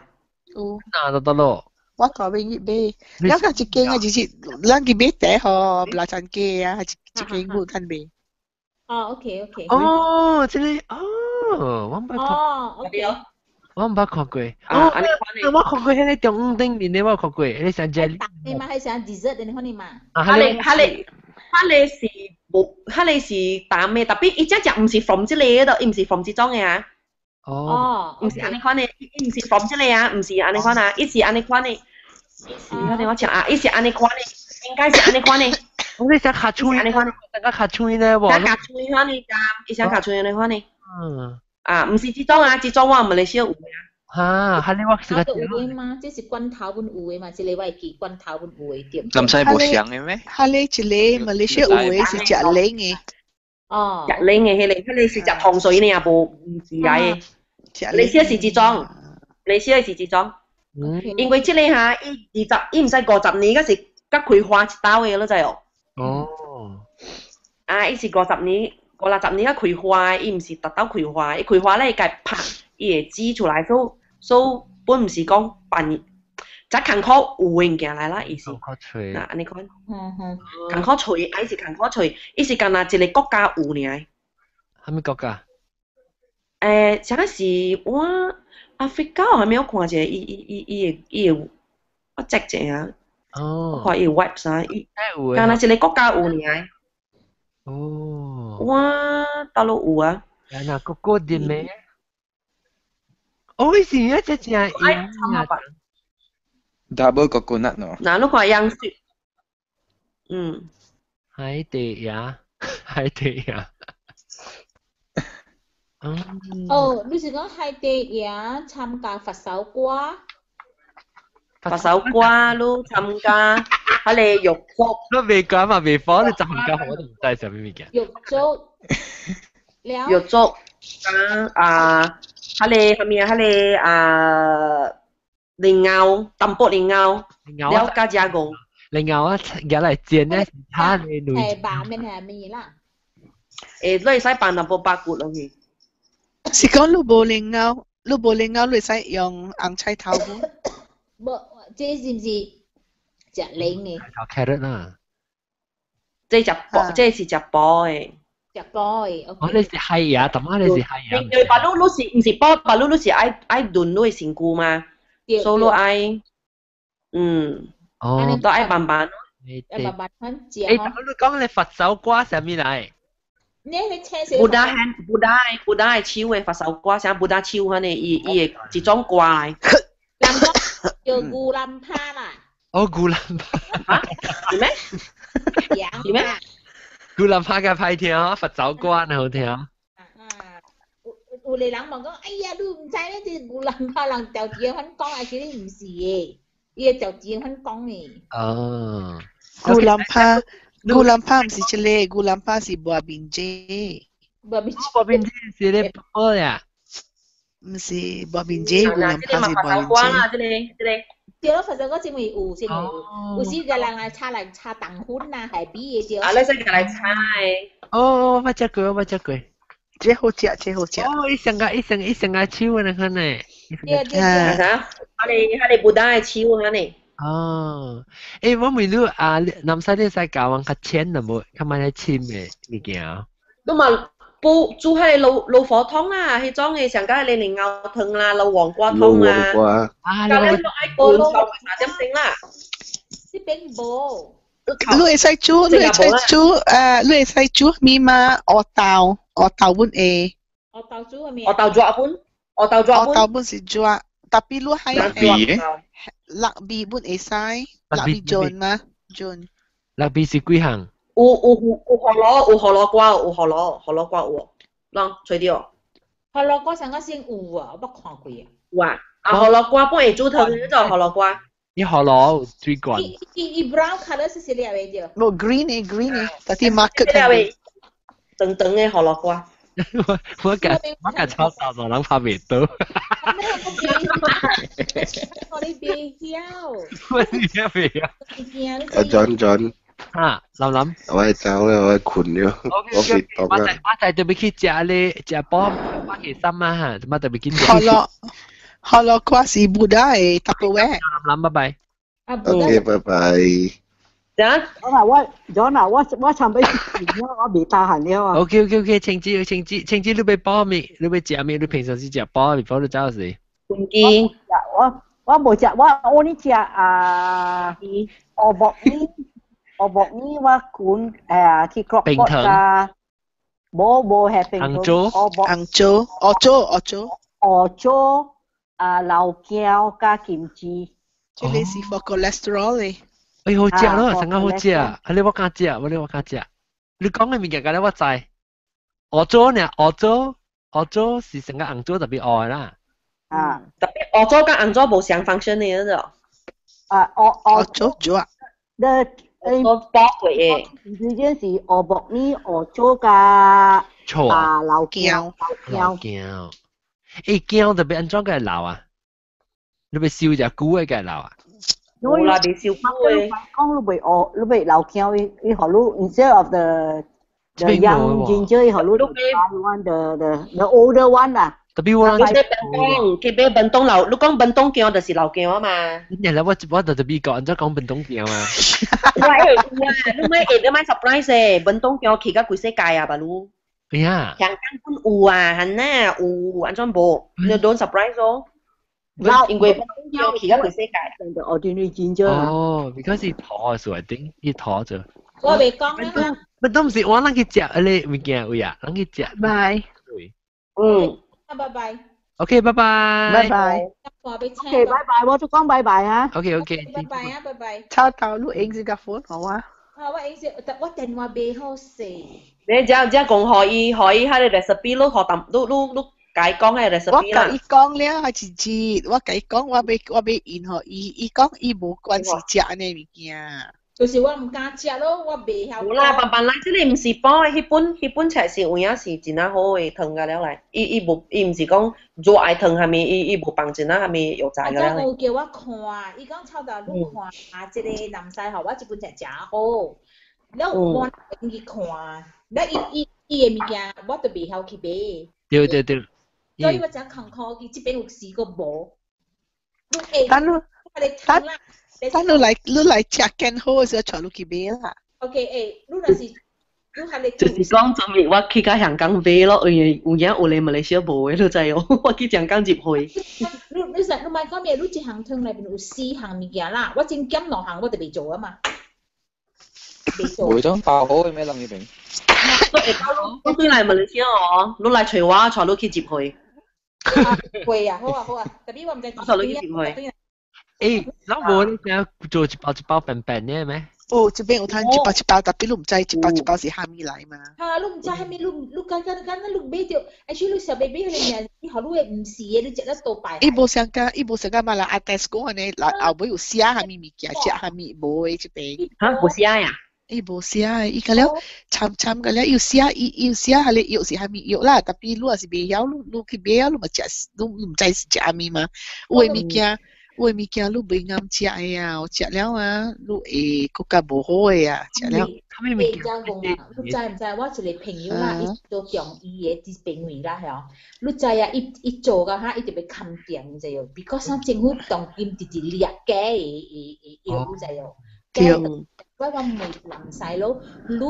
有。拿就得咯。我同永業賣，兩個一間啊，就是兩個買地呵，不老陳家啊，一間有攤賣。哦，OK。哦，這裡哦，我唔捌看。哦，OK。我唔捌看過。我看過迄個中午頂面的，我看過。你想食？你嘛係想 dessert 你看你嘛？佢是無，佢是淡嘅，特別伊只唔是 from 之類嘅，伊唔是 from 之種嘅啊。哦。唔是安尼款嘅，伊唔是 from 之類啊，唔是安尼款啊，伊是安尼款嘅。我講啊，伊是安尼款嘅，應該是安尼款嘅。你想卡吹？安尼款，等下卡吹呢？喎。卡吹款嘅，伊想卡吹安尼款嘅。啊，唔是這種啊，這種我馬來西亞有啊。嚇，你話是個有嘅嘛？這是罐頭本有嘅嘛？這裡我係記罐頭本有嘅點。咁細無相嘅咩？嚇你一個馬來西亞有嘅是食冷嘅。哦。食冷嘅，佢是食糖水呢，無唔是嘅。馬來西亞是這種，馬來西亞是這種。因為這裡嚇，伊唔使50年，嗰時剛開花一刀嘅咯，就係。哦。啊，伊是50年。50年開花，伊唔是特登開花，伊開花咧，伊家拍，伊會擠出來，所本唔是講半年，即坎坷有物件來啦，意思。嗱，安尼看，坎坷脆，伊是坎坷脆，伊是干那一個國家有爾。係咪國家？這個是我亞非加，我還沒有看見，伊我 check 者啊。哦。我看伊 website，伊干那一個國家有爾。哦，哇，大陸有啊！嗱，個點咩？哦，以前一隻係double coconut 喏。嗱，你看樣式，海底椰，你是講喺地也參加佛手瓜？佛手瓜咯，參加喺你肉粥。你未講嘛？未放你參加我都唔知係咩嘢。肉粥。肉粥。喺你係咪喺你蓮藕，淡薄蓮藕，了加加工。蓮藕入嚟煎咧，睇你女。係扮咩係咩啦？你使扮淡薄八骨落去。是講你冇蓮藕，你使用紅菜頭冇？冇，這是唔是隻檸嘅？carrot 啦，這是隻波嘅。隻波嘅，我你是係啊，咁啊你是係啊。你把碌碌是唔是波？把碌碌是愛燉碌嘅成菇嘛？所以愛，都愛慢慢。慢慢看食。你講你佛手瓜係咩嚟？布達係超嘅佛手瓜，像布達超嗰啲，伊係一種瓜嚟。叫咕lâm pa啦。咕lâm pa。係咩？係咩？咕lâm pa 嘅派聽啊，佛手瓜你好聽。有啲人問講，哎呀，你唔知呢啲咕lâm pa人就自己肯講，啊，其實唔是嘅，伊就自己肯講嘅。咕lâm pa唔是出嚟，咕lâm pa是บัวบินเจ。บัวบินเจ是你播呀？唔是บัวบินเจ，咕lâm pa是บัวบินเจ。對咯，佛手瓜先會有，先會有時個人嚟炒蛋粉啊，係比嘅啫。你使嚟炒嘅。我食過。這好食。一成個超啊，你看呢？你布達係超啊你。我問你南西你使教我較淺啦冇？較買嚟淺嘅物件。都嘛煮喺老火湯啦，迄種嘅上加你蓮藕湯啦，老黃瓜湯啦。你愛過老茶點整啦？呢邊冇。你會使煮咩嘛？鵝豆本誒。鵝豆煮係咩？鵝豆本是煮，特別你係辣味本會使，辣味醬嘛醬。辣味是幾行？有荷蘿瓜，有，啷吹掉。荷蘿瓜上個先有啊，我冇看過啊。哇，荷蘿瓜本嚟煮湯嗰種荷蘿瓜。你荷蘿最貴。伊 brown color 是咩嚟嘅？冇 green 嘅，但係 market 係長嘅荷蘿瓜。我夾炒大羅諗拍未到。我哋別曉。阿John。諗，我係走咧，我係困咗，我別動啦。我特別去食咧，食波花旗參啊，做乜特別見？荷蘿瓜是布達嘅特別嘅。諗，拜拜。OK，拜拜。我參俾我未打閒了啊。OK，青子，你俾波未？你俾食未？你平常時食波未？波你走時？半斤。我冇食，我呢食鵝薄面。我บอกนี่ว่าคุณที่ครอบครัวจะบ่係เป็นอังโจเหลาแก้วกับกิมจิ這裡是 for cholesterol 咧。好食咯，成間好食啊！你我敢食，你講嘅物件㗎咧，我知。澳洲是成個紅州特別愛啦。特別澳洲跟紅州冇相反性嘅嗰種。澳洲煮啊。我包過嘅。呢件是鵝薄面、鵝粥加老薑。薑特別安裝嘅老啊？你咪燒隻菇嘅嘅老啊？冇啦，別燒菇嘅。你咪老薑，你學你 instead of the young ginger， 你學the older one 啊。特別我佢俾笨東老，你講笨東薑就是老薑啊嘛。然後我特別講，即係講笨東薑啊。你咪 surprise 嘅，笨東薑佢而家幾世界啊，吧lu。係啊。香港本有啊，係呢有，安裝冇，你don't surprise 咯。因為笨東薑佢而家幾世界。ordinary ginger。because 佢拖嘅時候，一定佢拖咗。我未講啦。笨東唔是我諗佢食你物件會啊，諗佢食。拜。拜拜。OK， 拜拜。拜拜。OK， 拜拜，我都講拜拜啊。OK。拜拜啊，拜拜。抄到錄影先個款好啊。我電話俾好勢。你只講可以迄個 recipe 咯，學淡你解講迄個 recipe 啦。我甲伊講了，係一節，我甲伊講，我要引互伊講伊無關係食安尼物件。就是我唔敢食咯，我袂曉。有啦，慢來，即個毋是煲的，迄本菜是有影是真啊好嘅湯個了來。伊毋是講熱愛湯下面，伊無放真啊下面油炸個了。我叫我看，伊講臭豆你看，即個南西互我一本菜真好。แล้ว我去看，แล้ว伊嘅物件我都袂曉去買。對。所以我真坎坷，伊即邊有試過無？等你來食更好嘅時候，帶你去買啦。OK， 你若是你係你。就是講昨日我去到香港買咯，因為有影有嚟馬來西亞無嘅，你知哦？我去香港入去。你咪講咩？你一項湯裏邊有4項物件啦，我真減2項我就未做啊嘛。每張爆好嘅咩諗住明？我對嚟馬來西亞哦，你嚟隨我，帶你去入去。會啊，好啊，特別我唔知帶你去入去。誒，嗱冇你成日做一包便便嘅咩？哦，這邊有攤一包，特別你唔知一包是蝦米來嘛？你唔知蝦米，你簡你買着，你小妹買佢哋你學你嘅唔是嘅，你食得倒擺。伊無相干嘛啦？阿 Tesco 呢，後尾有寫蝦米物件，寫蝦米無嘅這邊。嚇，無寫呀？伊無寫，伊個了參個了，要寫下咧，有是蝦米有啦，特別你若是袂曉，你去買啊，你咪食，你唔知是食蝦米嘛？有嘅物件。有物件你袂啱食嘅啊，食了啊，你會更加無好嘅啊，食了。你知唔知？我一個朋友啦，伊做中醫嘅啲病院啦，係你知啊？伊做個嚇，伊特別襟店，你知喎 ？because 政府當今直直掠嘅藥，你知喎？對。我唔係南西咯，你買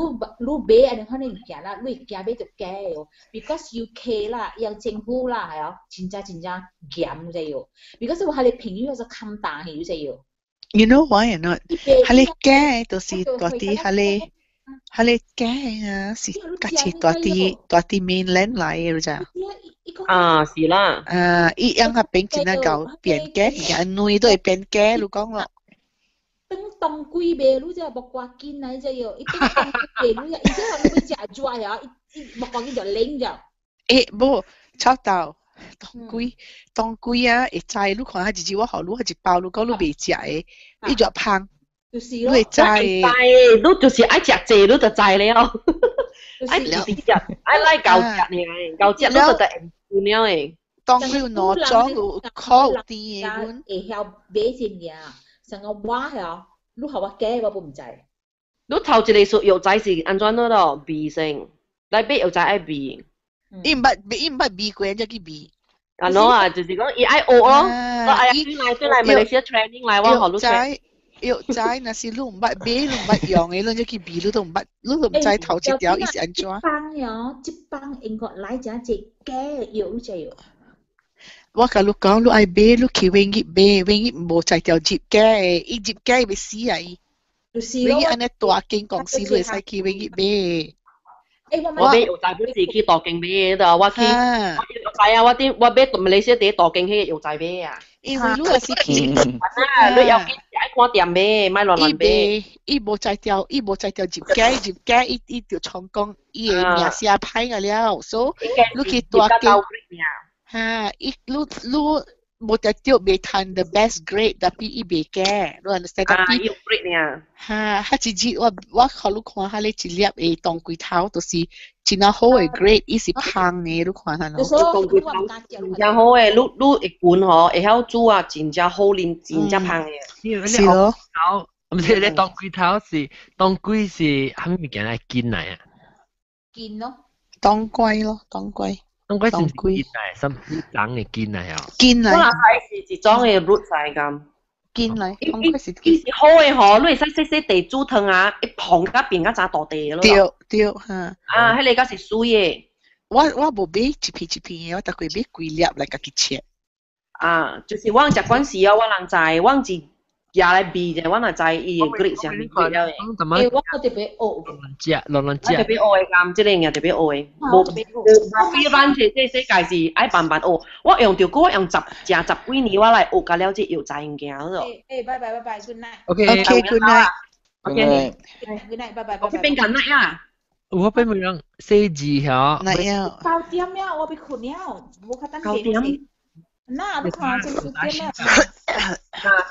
安尼款嘅物件啦，你驚買就假嘅 because UK 啦，有政府啦，係啊，真正嚴，你知喎 ？because 我係你朋友就襟大氣，你知喎 ？You know why or not？係你假，就是大啲係你假啊，是假設大啲 mainland 嚟嘅，你知啊？啊，是啦。伊樣下變真係搞變假，而女都係變假，你講咯。當歸賣，你真係木瓜筋啊！你真係，伊當歸賣，你而且係你食dry啊，木瓜筋就冷咗。無，炒豆當歸啊，會知你看下自己我學你係一包，你講你未食嘅，伊就香，你會知嘅。你就是愛食濟，你就知了。愛食愛來夠食呢，夠食你就得唔了誒。當歸有攞裝有烤啲嘅，會曉買先嘅。成個話係啊，你學我假我唔知。你頭一個說藥材是安怎咯？味性，來買藥材愛味。伊唔捌味過，才去味。啊喏啊，就是講伊愛學咯，我愛對來馬來西亞 training 來，我學你學。藥材那是你唔捌買，你唔捌用嘅，你才去味，你都唔捌，你都唔知頭一條伊是安怎。一幫英國來真係假藥，你知喎。我甲你講，你愛買，你去永業買，永業無在條接假嘅，伊接假要死啊伊。永業安尼大間公司，你會使去永業買。我買藥材本是去大間買嘅，我去藥材啊，我買馬來西亞第一大間迄個藥材買啊。因為你若是去，你要去愛看店買，買亂買。伊無在條接假，伊條廠講，伊嘅名聲歹個了，所以你去大間。Ha,你冇得掉未談 the best grade， tapi 伊未假，你 understand？ tapi 有 grade 呢。哈，佢自己我考慮看下你一粒嘅當歸頭，就是真係好嘅 grade， 伊是香嘅，你看下咯。當歸頭真正好嘅，你會滾嗬，會曉煮啊，真正好啉，真正香嘅。是咯。唔係你當歸頭是當歸是係咪物件嚟見嚟啊？見咯。當歸咯，當歸。當歸是見嚟，什麼長嘅見嚟啊？見嚟。我嗱睇是一種嘅 root 嚟咁。見嚟，當歸是。伊是好嘅嗬，你會使細地煮湯啊，一捧甲變甲渣大地咯。對嚇。啊，迄個甲是水嘅。我無買一片嘅，我大概買幾粒來家己切。啊，就是我食慣時啊，我人知，我是也來味者，我若知伊嘅 grade 上面幾了嘅。我特別學。亂食。特別學嘅咁，即個嘢特別學嘅。無比番這世界是愛慢慢學。我用着我用10幾年，我來學甲了這藥材物件咯。拜拜 ，good night。OK，good night。good night，拜拜。去邊間 night 啊？我俾咪樣四字嚇，哪樣？9點了，我被困了，無較等9點。那你看這個點了。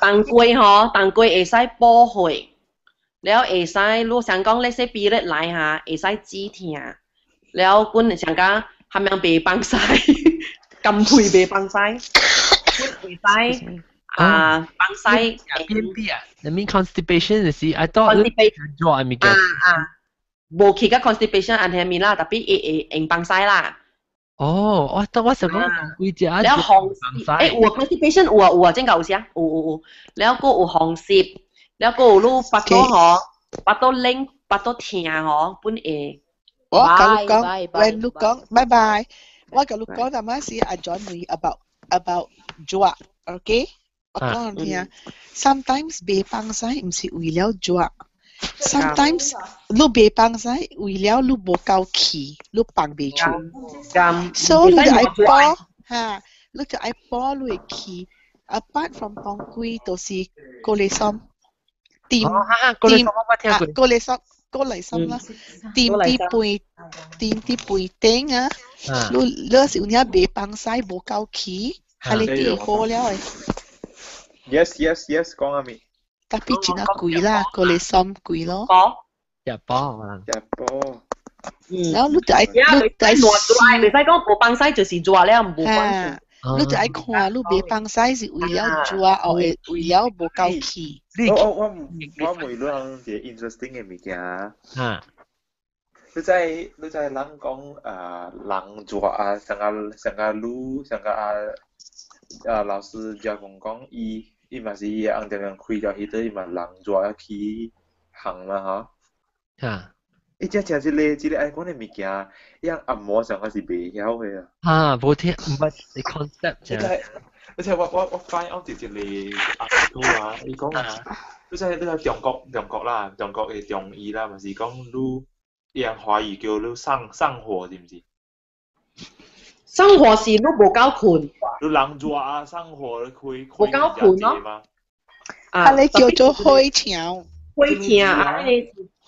當歸嗬，當歸會使補血，แล้ว會使如想講你些比例來下，會使止痛，แล้วคุณ想講係咪被幫晒？咁配被幫晒，會使幫晒。BNP 啊，I mean constipation 嘅事 ，I thought constipation 做係咪嘅？無去個 constipation 安係咪啦，特別會幫晒啦。哦，我當我成講當歸隻，แล้ว紅葉，有 constipation 有啊，真夠有時啊，有，แล้วก็有紅葉，แล้วก็有ลูกปัดตัวหอปัดตัวเล้งปัดตัวเทียหอปุ่นเอ我甲你講，when 你講，bye bye，我甲你講，但係是阿 John 你 about 做，OK？我講你聽 ，sometimes 被幫晒唔是為了做 ，sometimes 你被幫晒為了你無夠氣，你幫袂住，so 你就愛幫嚇，你就愛幫你氣。Apart from 當歸，都是過嚟心，掂過嚟心。過嚟心啦，掂啲背頂啊，你是有啲未幫晒無夠氣，係你啲好了誒。Yes，講阿咪。特別真係貴啦，過嚟心貴咯。日波啊。然後你就係你使講無幫晒就是做了唔關事。你就愛看，你未幫晒是為了做，或為了無夠氣。我每樣嘢 interesting 嘅物件。你在人講人做上個路上個老師教講伊嘛是伊按點樣開咗迄個伊嘛人做去行嘛嚇。即係這個愛講嘅物件，伊按摩上個是袂曉嘅啊。冇聽，唔係你 concept 啫。而且我find out 一個article啊，伊講你喺中國啦，中國嘅中醫啦，咪是講你伊按華語叫你上火，知唔知？上火是你無夠困。你人熱啊，上火你開無夠困咯。你叫做開腸。開腸啊！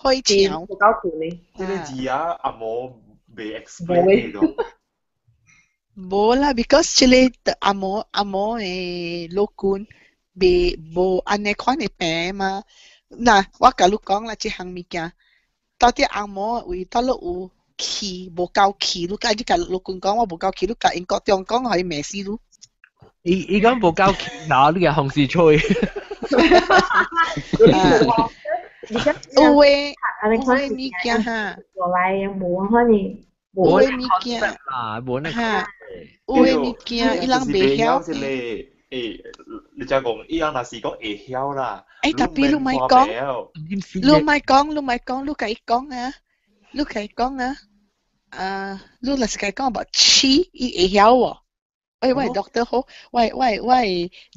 開腸。無夠困咧。呢個字啊，阿冇未 explain 到。冇啦 ，because 這個阿摩誒老官未冇安尼款嘅病嘛。嗱，我甲你講啦，這項物件到底阿摩為到你有氣無夠氣，你甲老官講我無夠氣，你甲英國中講可以咩事lu？伊講無夠氣，嗱你個紅事吹。有誒物件哈，我來無可能。有誒物件啊，冇那嚇，有誒物件伊人袂曉。你就講伊人若是講會曉啦。特別你咪講，你甲伊講啊，你甲伊講啊，你若是甲伊講 about 氣，伊會曉喎。喂 doctor 好，喂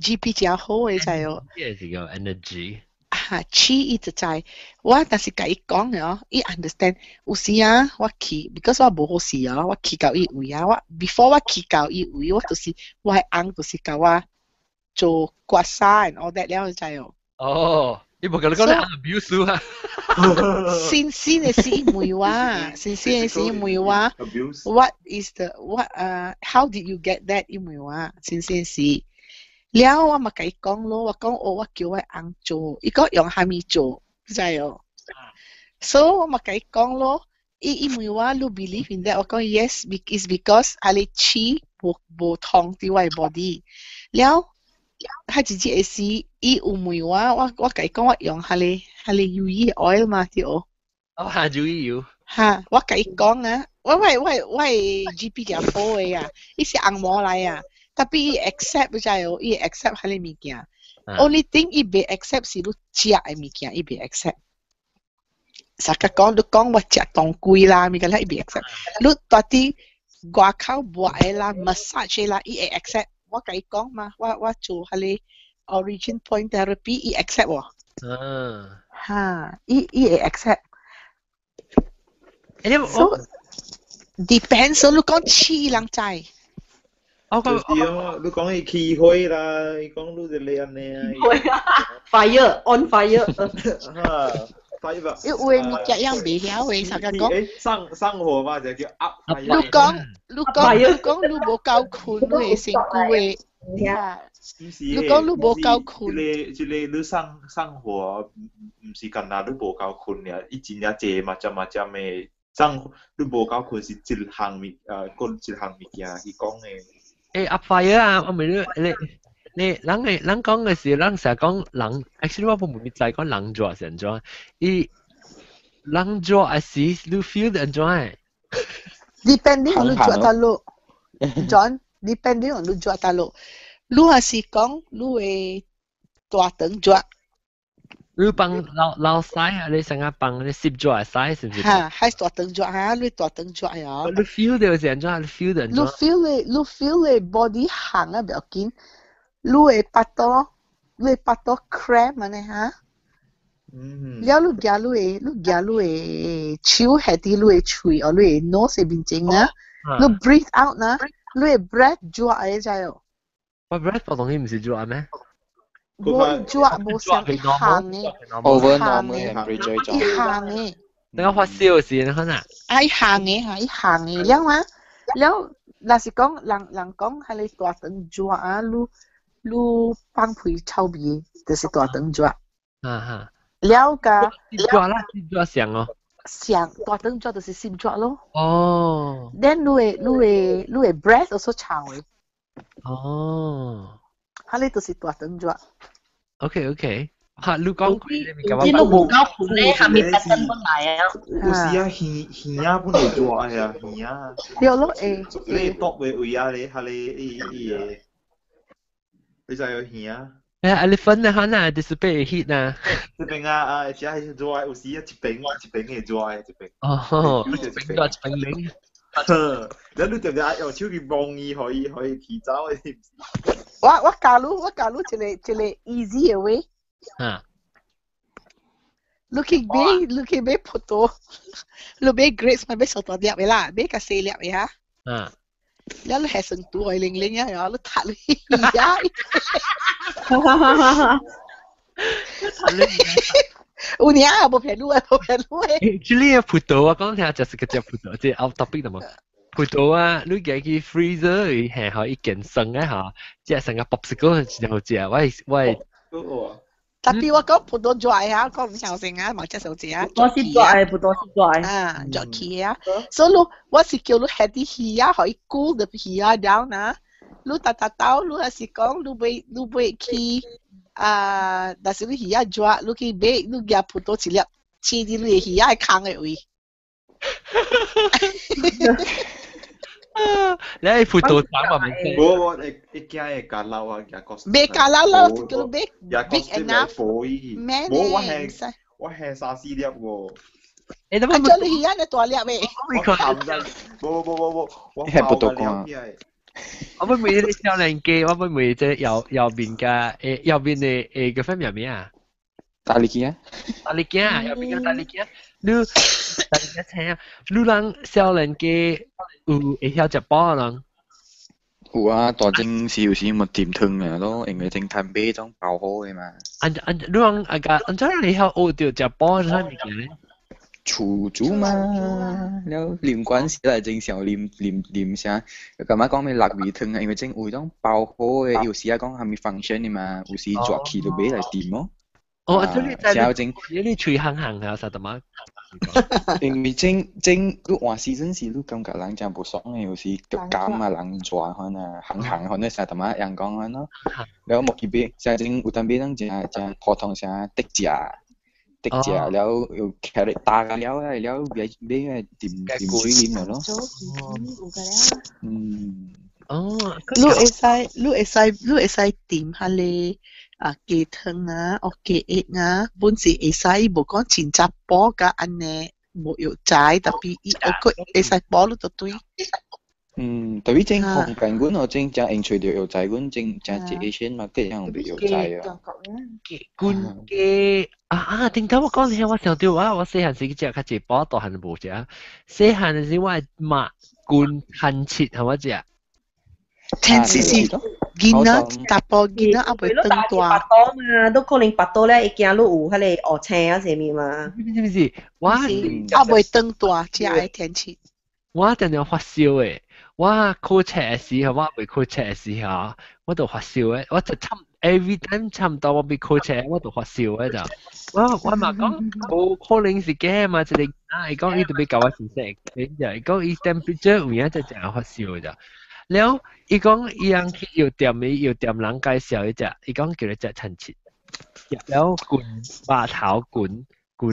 GP 真好誒，知哦。呢是個 energy。氣伊就知，我但是甲伊講嘅，伊 understand。有時啊，我去 ，because 我無好事啊，我去到伊位啊，我 before 我去到伊位，我就是我翁就是甲我做刮痧 and all that 了，知哦。哦，你無甲你講你abuse 啊？先嘅是因為話，先嘅是因為話 ，what is the how did you get that 因為話，先是。了我咪甲伊講咯，我講我叫我翁做，伊講用蝦米做，知哦。所以我咪甲伊講咯，因為我你 believe in that，我講 yes is because 阿你氣無通啲我 body， 了佢自己嘅事，伊有問我甲伊講我用下你 UV oil 嘛，對哦。哦，下 UV 油。嚇，我甲伊講啊，我 GP 嘅好嘅啊，伊是按摩來啊。tapi 伊 accept 知哦，伊 accept 迄個物件。Only thing 伊袂 accept 是你食嘅物件，伊袂 accept。實際講，你講我食當歸啦，物件啦，伊袂 accept。你到底外口抹嘅啦 ，massage 嘅啦，伊會 accept。我甲伊講嘛，我做迄個 origin point therapy， 伊 accept 喎。嚇，伊會 accept。So depends， 你講似伊人知。就是哦，你講伊起火啦，伊講你就嚟安尼啊。fire on fire。因為物件樣未曉嘅，成日講生活嘛就叫噏。你講你無夠困，你會成句嘅。你講你無夠困。你生活唔是干那你無夠困嘅，以前也濟嘛嘅你無夠困是一項物件佢講嘅。噏快啊！我咪你人講嘅時，人成日講人 ，actually 我唔知講人做成點，人做係時你 feel 得點？Depending on 你做得路 ，John depending on 你做得路，你係是講你會大等做。你幫老細啊，你成日幫你攝做係細，是唔是？嚇，係大等做嚇，你大等做呀。你 feel 到成點？你 feel 得點？你 feel 你 body 行啊，唔要緊。你會巴多 cramp 啊你嚇，แล้ว你會手係啲你會嘴哦，你會 nose 邊整啊，你 breathe out นะ，你會 breath 做嘅咋喲？我 breath 我當然唔是做咩，冇做冇上一行嘅 ，over normal temperature 一行嘅，你講發燒時你看啊，一行嘅，แล้ว嗱是講人講係你大等做啊，你幫佢抽鼻，就是大等做。แล้วก็做啦，做上哦。上大等做就是心做咯。哦。Then 你會 breath also 長嘅。哦。嚇你就是大等做。OK。嚇你講佢，你都冇交盤咧，下面特登本嚟啊。有時啊，魚啊本嚟做啊，魚啊。有咯你多嘅位啊，你係你你就有魚啊。elephant 咧，可能就是被 hit 啊。這邊啊，只係做有時一邊嘅做一邊。哦，一邊零。然後你就係用手機望伊，可以提早嘅。我教你一個 easy 嘅 way。你去買葡萄，你買 grapes 咪買小大粒嘅啦，買個細粒嘅嚇。แล้ว你係成ตัวไอ้เล็งๆเนี่ยแล้วถัดเลยย้ายอุ้เนี่ยบ่แพ้รู้actually 葡萄啊講聽就是個隻葡萄即係 out topic 嘛葡萄啊你嘅去 freezer 係可以健身嘅嚇即係成個 popsicle 就好似啊喂特別我講葡萄拽啊，講唔小聲啊，冇隻手指啊，葡萄是拽啊，作氣啊，所以我是叫你下啲氣啊，可以 cool 嘅氣啊 down 啊，你打到你係是講你會去但是你氣啊拽，你去買你夾葡萄一粒，黐啲你氣啊係扛嘅位。你係葡萄糖嘛？我一家嘅咖撈啊，也個。別咖撈咯，叫你別 big enough。我係三四粒喎。誒，咁我叫你而家你大粒嘅。我係葡萄乾。我會唔會你少年機？我會唔會即係右邊嘅右邊嘅分別係咩啊？大力機啊！大力機啊！右邊嘅大力機啊！你大力機聽啊！你人少年機。有會曉食飽人。有啊，大正是有時冇點湯啊，咯，因為正攤杯種爆好嘅嘛。你講安怎你曉學到食飽係啥物件咧？廚煮嘛，了念關係嚟正常念啥？咁啊講咩臘味湯啊，因為正有種爆好嘅，有時啊講係咪 function 嘅嘛，有時抓起到尾嚟掂咯。哦，你吹行啊，實得嘛？因為正你換時陣時，你感覺人真唔爽嘅，有時就減啊人抓可能行可能實得嘛人講可能，แล้ว冇幾杯，實正有陣杯人就普通啥滴食，แล้ว有 carrot 打嘅了啊，แล้ว俾點水飲咯。你會使點下你雞湯啊，或雞翼啊，本時會使無講前雜煲㗎，安尼無藥仔，特別會使煲咯，就對。特別正紅近館我正興趣條藥仔館正Asian market 有啲藥仔啊。館嘅點解我講起我想到我細漢時食較濟煲，大漢無食。細漢時我係買館漢切係咪食？10cc。見啊，大波見啊，阿未登大。巴多嘛，都可能巴多咧，一見都有迄個學青啊，什麼嘛？是不是？我阿未登大，只係天氣。我常常發燒誒，我考車嘅時候，我未考車嘅時候，我就發燒誒，我就every time 差唔多我未考車，我就發燒誒就。我嘛講冇可能是假嘛，就係講伊特別搞我先識，你就係講伊 temperature 有影就成日發燒就。แล้วอีกองอียังคิดอยู่เตรียมมีอยู่เตรียมร่างกายเสียวจะอีกองเกี่ยวกับชันชิดแล้วกุนบ่าเท้ากุน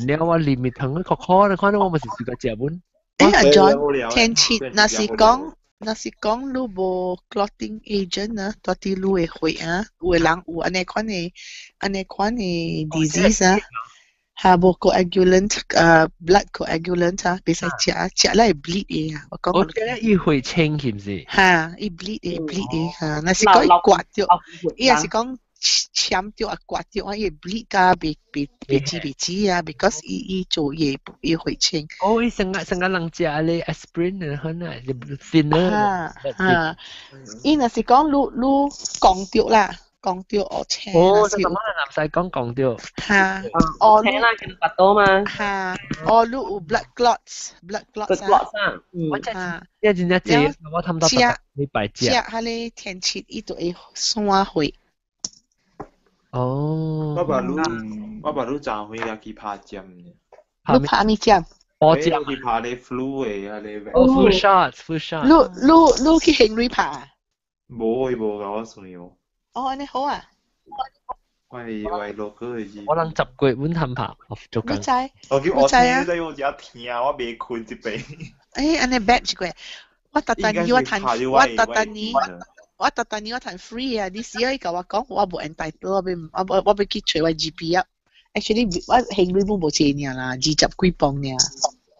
แล้วว่าลิมิตทั้งข้อนะข้อนั้นว่ามันสิสุกเจ็บบุญอาจารย์天氣那是講你無 clotting agent 啊，到底你會會啊，有人有安尼款嘅 disease 啊。哈，無 coagulant blood coagulant 啊，別使食嚟 bleed 嘅啊，我講。我覺得伊會清係唔是？哈，伊 bleed 嘅哈，那是講伊刮掉，伊也是講簽掉啊刮掉啊，伊 bleed 㗎，別止啊 ，because 伊做嘢伊會清。哦，伊成日人食咧 aspirin 啊，可能就 thinner。哈，伊那是講你講掉啦。講掉我青，哦，就咁樣男仔講講掉，嚇，我青啦，叫白多嘛，嚇，我你有 blood clots 啊，我真係，一陣一隻，我氹到你白隻，隻係你天氣伊都會酸會，哦，我把你賺回來去拍針呢，你拍咩針？我針去拍你 flu 嘅啊你，哦 flu shot，你去Henry 拍？冇㗎，我算有。哦，你好啊！喂，落去嘅。我能10個月本氹拍，做緊。我聽我只聽，我未困一邊。誒，安尼 bad 一個，我特登要我談 free 啊！你試下甲我講，我無 entitled，我要去找我 GP 啊。Actually， 我Henry 冇錢爾啦，20幾磅爾。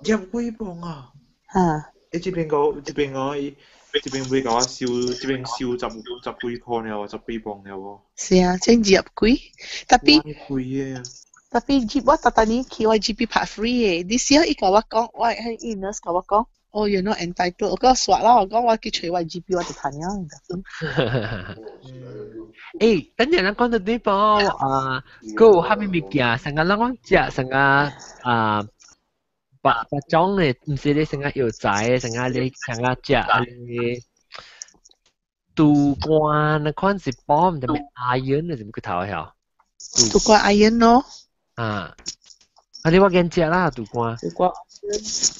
20幾磅啊！嚇！誒，這邊會搞燒，這邊燒十幾磅了，10幾磅了喎。是啊，真入貴，tapi 貴嘅。tapi 我特登你去我 GP 拍 free 嘅，你試下伊甲我講，我喺 nurse 甲我講，哦，you're not entitled，我講算啦，我講我去找我 GP 我就談了。誒，等陣咱講到呢部個有蝦米物件，成個咱講食成個白種嘅，唔是你成個藥材，成個你成個食你杜關那款是幫唔係iron啊，點佢頭係？杜關 iron 咯。啊，你話見食啦，杜關。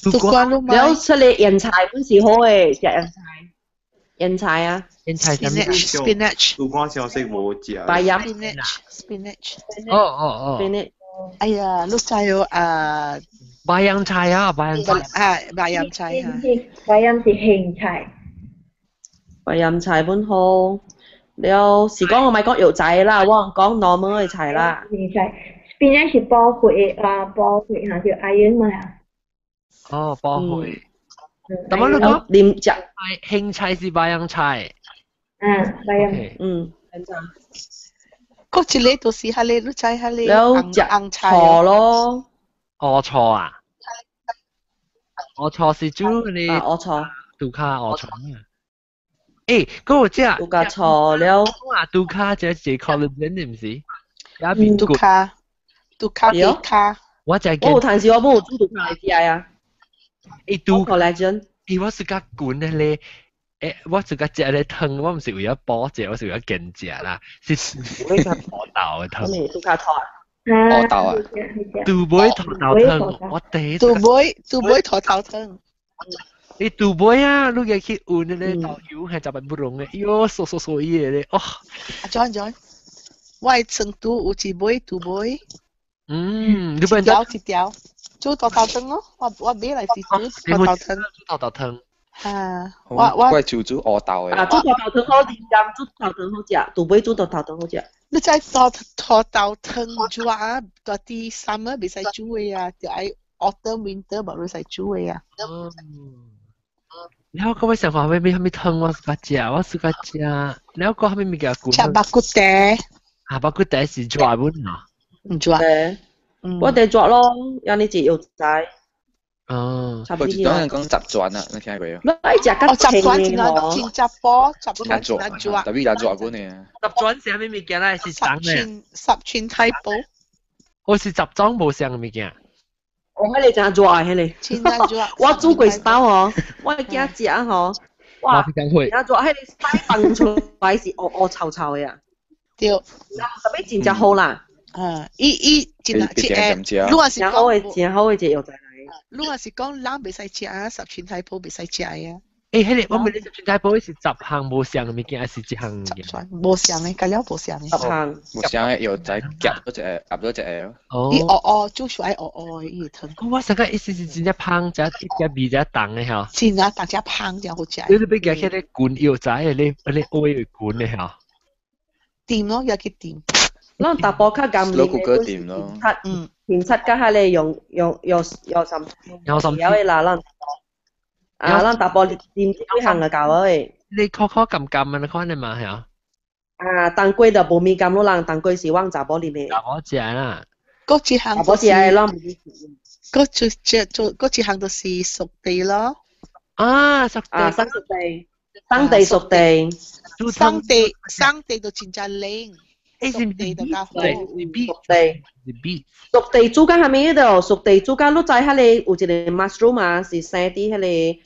杜關咯嘛。แล้ว出嚟人才本是好嘅，食人才啊。人才 spinach。杜關小食冇食。白飲 spinach。哦。spinach。哎呀，ลูกชาย白洋菜啊，白洋菜啊，白洋菜啊，白洋是莧菜，白洋菜本好。了是講我咪講藥材啦，我講 normal 嘅菜啦。莧菜 ，spinach 是補血嚇，就 iron 嘛。哦，補血。咁樣你講廉價莧菜是白洋菜。白洋，莧菜。嗰一個就是係你ลูกชาย係你紅菜咯。鵝錯啊！鵝錯是煮你鵝錯，杜卡鵝錯啊！誒，嗰個即係杜卡錯了。杜卡即係 collagen 唔是？杜卡比卡。我就係我有談時我冇煮杜卡嚟食啊。誒，杜 collagen。誒，我是甲滾咧。誒，我是甲食咧湯，我唔是為咗補食，我是為咗健食啦，是會甲土豆嘅湯。杜卡錯啊！土豆啊！杜梅土豆湯，我第一杜梅土豆湯。你杜梅啊，你嘅去換咧豆油係就係不容嘅，喲，嗦嘢咧，哦。阿 John， 我係成都有一杯杜梅。你一條，煮土豆湯咯，我買嚟是煮土豆湯。土豆湯。嚇，我煮鵝豆嘅。煮土豆湯好，連飲煮土豆湯好食，杜梅煮土豆湯好食。你在土豆湯煮啊，嗰啲 summer 未使煮嘅啊，就係 autumn winter 冇使煮嘅啊。แล้วก็ไม่สั่งความไม่ทำว่าสุกาเจียว่าสุกาเจียแล้วก็ไม่มีการกุน ชาบักกุเตบักกุเต是抓本啊抓我哋抓咯，有你自由仔哦，我只當人講雜轉啊，你聽過未？你食個雜轉真係真雜波，雜轉做，特別難做嗰呢。雜轉係咩物件咧？是生嘅。十寸太保。我是雜裝冇上嘅物件。我喺你真做啊，喺你。真係做。我煮過包哦，我驚食嗬。哇！而做喺你西崩出來是惡臭臭嘅啊。對。特別真正好啦。真係如果是講真好嘅隻肉仔嚟。如果是講冷未使食啊，十寸太保未使食啊。迄個我問你十寸太保是10項冇上嘅物件，還是一項嘅？冇上嘅，加了冇上嘅。10項。冇上嘅又再夾多隻，夾多隻咯。哦。伊煮出來嘅，伊疼。我成個意思是真正香，只味只重嘅嚇。真啊，大家香就好食。你俾佢迄個滾藥仔嘅，你愛滾嘅嚇。掂咯，有幾掂。攞大波卡咁攞谷歌掂咯。填七加下你用什？有嘅啦，咱大波掂幾行嘅搞誒。你可撳撳啊？你看你嘛係啊？當歸就冇咪撳咯，人當歸是往雜波裡面。雜波食啦。嗰一行雜波食係咯。嗰一行就是熟地咯。熟地。生地熟地。生地就真正靚。熟地就較好。熟地煮緊係咩度？熟地煮緊碌仔喺你有一個 mushroom 啊，是生啲喺你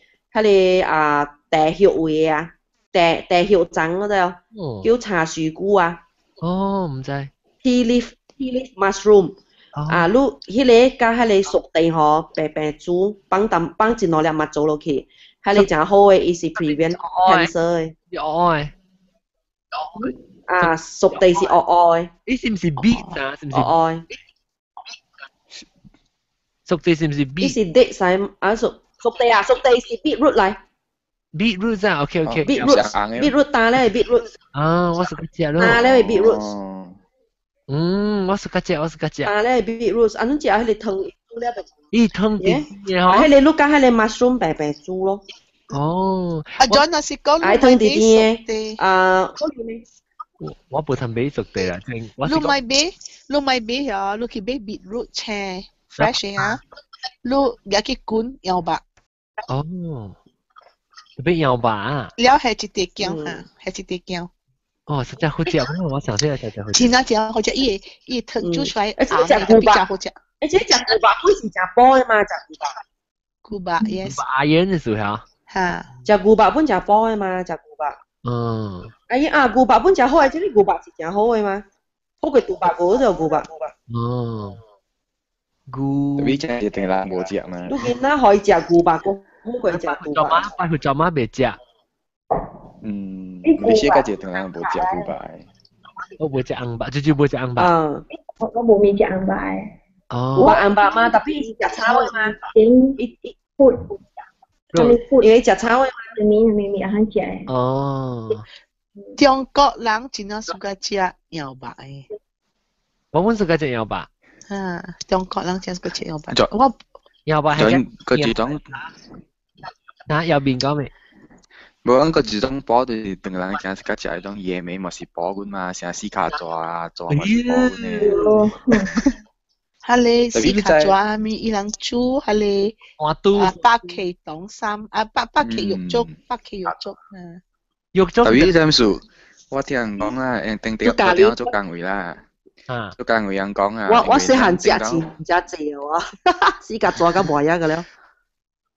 地葉位啊，地葉種嗰度叫茶樹菇啊。哦，唔知。tea leaf mushroom 你迄個加喺你熟地嗬，白煮，放一兩粒蜜做落去，喺你真好嘅，伊是 prevent cancer 嘅。熟地是愛，你是唔是 beet 啊？是唔是愛？熟地是唔是 beet？你是 date 使熟地啊？熟地是 beetroot 嚟。beetroot 啊 ，OK。beetroot 打咧 beetroot。我識個隻咯。打咧 beetroot。我識個隻。打咧 beetroot，安怎食？喺你湯煮咧就。伊湯啲嘢嗬。喺你碌加喺你 mushroom 白煮咯。哦。John 那是講喺湯啲嘅。我冇曾買熟地啦，正。你買啊？你去買 beetroot 青 fresh 啊？你入去滾搖白。哦，俾搖白啊？了係一碟姜嚇，係一碟姜。哦，實在好食，我上次實在好食。真啊真好食，伊湯煮出來，而且食古巴好食。而且食古巴佢是食煲嘅嘛，食古巴 yes。阿爺嘅時候嚇，食古巴本食煲嘅嘛，食古巴。古巴本食好嘅，即係古巴是真好嘅嘛，好過杜巴嗰就古巴。你真係定啦冇食嘛？你見啦可以食古巴個，好過食古巴。佢做乜未食？你先家姐定啦冇食古巴。我冇食紅白，最冇食紅白。我冇咪食紅白。古巴紅白嘛，特別是食炒嘅嘛。因為食炒嘅嘛，咪肯食嘅。哦。中國人真係喜歡食搖白嘅。我本喜歡食搖白。中國人真係喜歡食搖白。我搖白係個自動。右邊講未？冇個自動煲就是等人真係喜歡食嗰種野味，咪是煲嘅嘛，像絲卡抓啊，抓咪是煲嘅。係你絲卡抓咪伊人煮，係你八旗黨參八旗肉粥，肉粥。特別點數，我聽人講啦，定做工位啦，做工位人講啊。我細漢食錢唔食蔗啊，絲卡抓咁壞呀嘅了。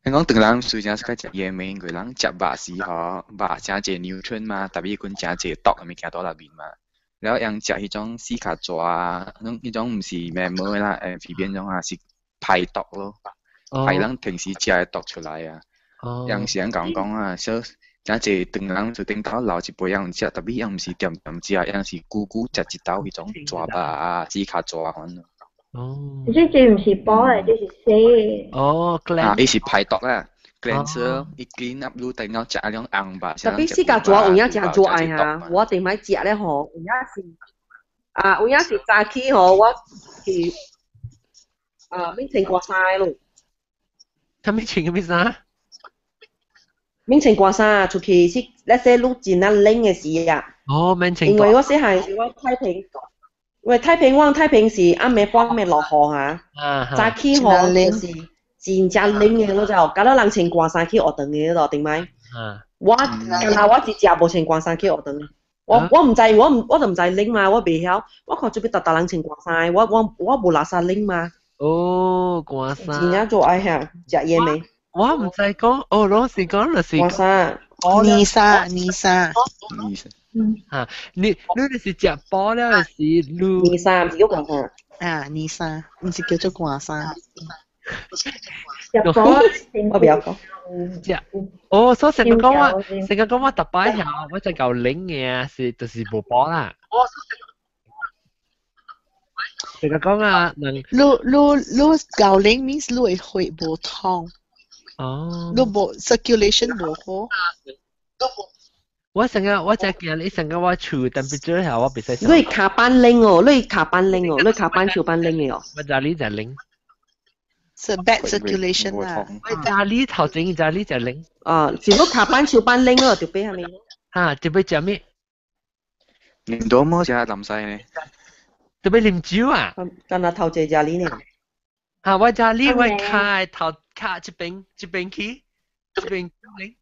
人講定人雖然是個食野味，佢人食肉時嗬，肉真濟 nutrient 嘛，特別佢真濟毒咪加到入面嘛。然後人食迄種絲卡抓，迄種唔是咩咩啦，隨便種啊，是排毒咯，排人平時食嘅毒出來啊。人時人講啊，所真濟定人就定到留一輩人食，特別人唔是點食，人是咕咕食一刀迄種抓肉啊，絲卡抓咁咯。這唔是煲嚟，這是洗。伊是排毒啊。cleanser 伊 clean up 路等到食嗰種紅白。特別絲卡抓有影真做愛嚇，我哋買食咧吼，有影是早起吼，我去免穿過衫咯。他免穿咩衫？免穿過衫出去是那些路真啊冷嘅時啊。免穿。因為我細漢時我太平，因為太平是暗暝半暝落雨嚇，早起吼就是。真正冷嘅咯，就搞到人穿寒衫去學堂嘅咯，定咪？我一隻無穿寒衫去學堂。我唔制，我就唔制拎嘛，我未曉。我看做邊特人穿寒衫，我無垃圾拎嘛。哦，寒衫。真正做愛遐食嘢未？我唔知講，老師講就是。寒衫。呢衫。嚇，你是食飽了是呢衫唔是叫寒衫。啊，呢衫唔是叫做寒衫。我未有講。哦，所以成個講我特擺下，我就夠領嘅，就是無飽啦。成個講啊，你夠領 means 你會血無通。哦。你無 circulation 無好。我就見你成個我厝 temperature 下我別使。你卡班領哦，你卡班手班領嘅哦。我就呢就領。是 bad circulation 啦。家裡頭整家裡就領。是你卡班手班領咯，就俾下面。嚇，就俾食咩？飲多麼食淋曬呢？就俾啉酒啊？咁啊頭謝家裡呢？嚇，我家裡我卡頭卡一邊去，一邊領。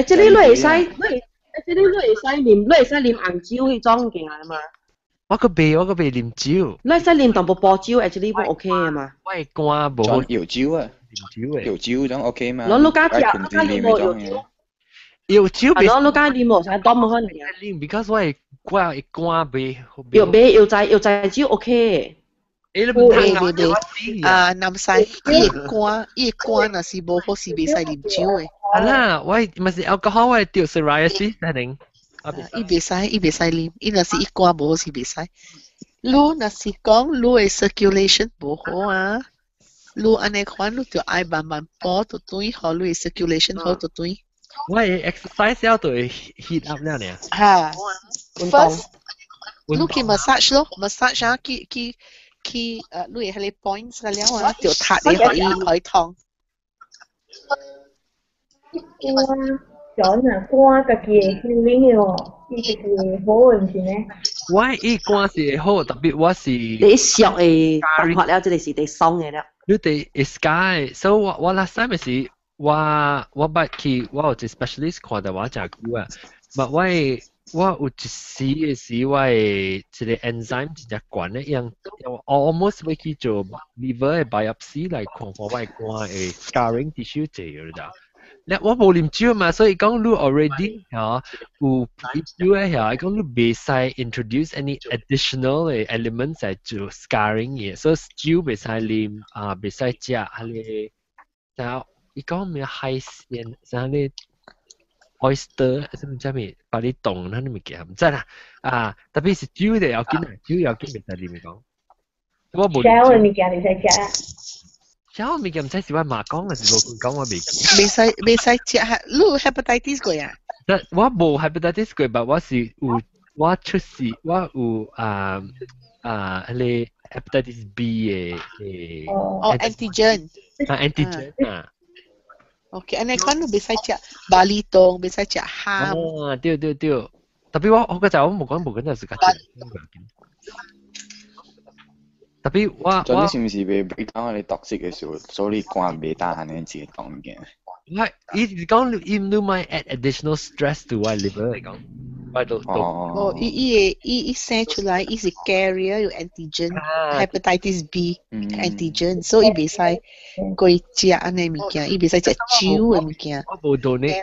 即係你會使啉紅酒去裝嘅嘛？我個鼻啉酒。你使啉淡薄薄酒 ，actually 都 OK 嘅嘛。我係乾無。裝搖酒啊，搖酒咁 OK 嘛。攞家食，家啉冇搖酒。搖酒別。攞家啉冇，使多冇可能嘅。啉 because 我係乾鼻。搖仔酒 OK。南西伊乾啊是無好是袂使啉酒嘅。係啦，我咪是 alcohol 我係掉 psoriasis 一定。伊袂使啉，伊若是伊乾無好是袂使。你若是講你嘅 circulation 無好啊，你安尼款你就愛慢慢補到對，互你嘅 circulation 好到對。我係 exercise 要對 heat up 了呢。嚇 ，first 你去 massage 咯 ，massage 啊，去你係你 points 嘅了啊，條塔你可以燙。乾家己會去啉嘅喎，伊就是好嘅，毋是呢？我伊乾是好，特別我是你熟嘅辦法了，即係是第爽嘅了。你哋 sky， 所以我 last time 是我捌去我有一 specialist 看到我真久啊，但我有一時嘅時我係一個 enzyme 真正懸咧，樣我 almost 要去做 liver 嘅 biopsy 來看我係乾嘅 scarring tissue 這樣咋。我冇啉酒嘛，所以講你 already 嚇有酒嘅嚇，講你袂使 introduce any additional 嘅 elements 嚟做 scarring 嘅，所以酒袂使啉袂使食係咧，然後伊講咩海鮮，然後咧 oyster 唔知咩，把你凍嗰啲物件唔知啦，特別是酒就要緊啊，酒要緊袂使啉講。我冇。燒嘅物件袂使食啊。小物件唔使是我媽講嘅，是冇講我未。袂使食下，你有 hepatitis 過呀？我冇 hepatitis 過，但我是有我出事，我有hepatitis B 嘅。antigen。antigen。OK， 安尼款你袂使食巴厘島，袂使食蝦。對。特別我嗰陣我冇講就是嗰隻。特別做啲是唔是被 breakdown 你 toxic 嘅時候，所以關未打閒嘅自己講嘅。伊講你咪 add additional stress to 我 liver 嚟講，我都伊生出來，伊是 carrier 有 antigen hepatitis B antigen， 所以伊袂使過食安尼物件，伊袂使食酒嘅物件。我冇 donate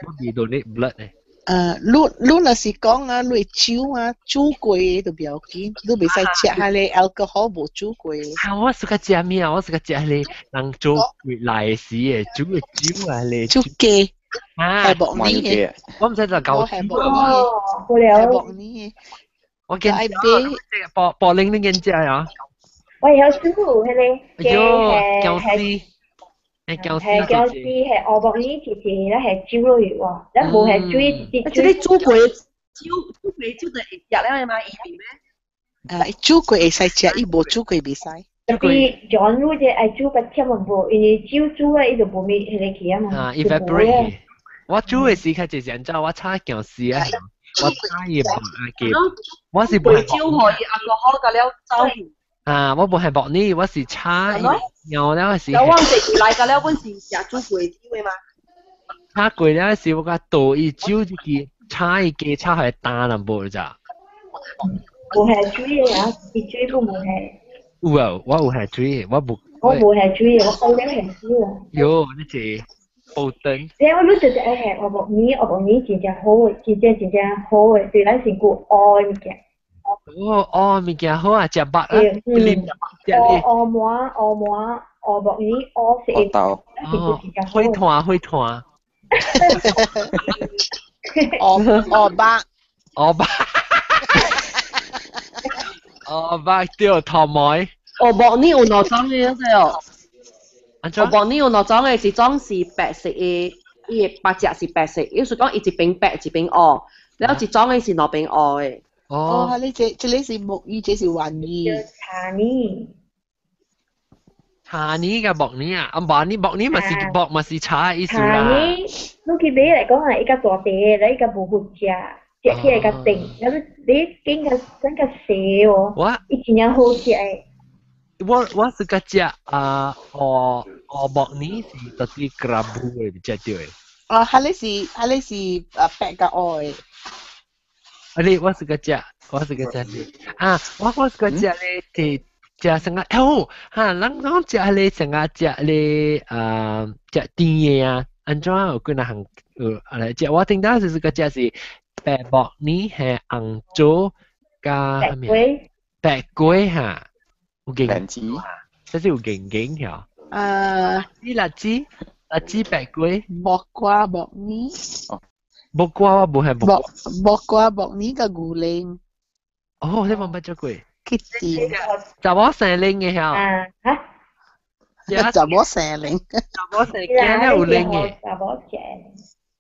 blood 咧。你若是講啊，你酒啊煮過嘅就袂要緊，你袂使食下咧 alcohol 無煮過嘅。我是個食咩啊？我是個食咧人做回來時嘅煮嘅酒啊咧。煮雞係薄呢嘅，我唔知就舊係薄呢嘅，係薄呢嘅。我見薄零零嘅食啊。我有煮嗰啲餃絲。係餃絲係鵝薄呢條條咧係豬肉肉喎，一冇係豬。即係煮過就係日咧嘛，咩？煮過會使食，伊無煮過袂使。特別醬肉嘅係煮不切唔無，因為酒煮咧伊就無咩係嚟起啊嘛。evaporate。我煮嘅時佢就係咁，我炒餃絲啊，我炒嘢白嘅，我是白。酒可以alcohol 嘅了走。啊，我唔係薄呢，我是叉有咧是。有我食嚟㗎咧，本是食煮貴啲嘅嘛。叉貴咧是我個多一招一個叉一個叉係單人波咋。冇係煮嘢啊，是煮都冇係。有啊，我有係煮嘢，我冇。我冇係煮嘢，我後兩係煮啊。有呢隻布丁。你我都直接係我薄呢真正好嘅，真正好嘅，對咱成個愛嘅。哦，物件好啊，食白啊，黏鵝麻、鵝薄呢、鵝食豆，開團。鵝白掉頭梅。鵝薄呢有哪種嘅啫哦？鵝薄呢有哪種嘅？一種是白色嘅，伊白隻是白色，意思講一邊白一邊鵝，然後一種嘅是兩邊鵝嘅。哦，係呢隻是木魚，這是環魚。茶呢嘅木呢啊，木呢咪是木咪是茶意思啦。茶呢，你去買嚟講係一個大地，你一個無好食，食起嚟個定，然後你見個真個蛇哦，伊真正好食誒。我是個食木呢是特別 grabu 嘅隻對。哦，係你是白個愛。我是個食啊！我是個食咧，食成個哦嚇，人講食咧成個食咧食甜嘅啊，安怎有幾多行嚟食？我聽到就是個食是白木呢係紅棗加咩？白龜嚇，有勁子，即係有勁嚇。啲辣子白龜，木瓜木呢？木瓜我冇係木瓜木呢個牛鈴。哦，你冇乜咗佢？佢甜。就我成鈴嘅嚇。就我成鈴。就我成隻咧有鈴嘅。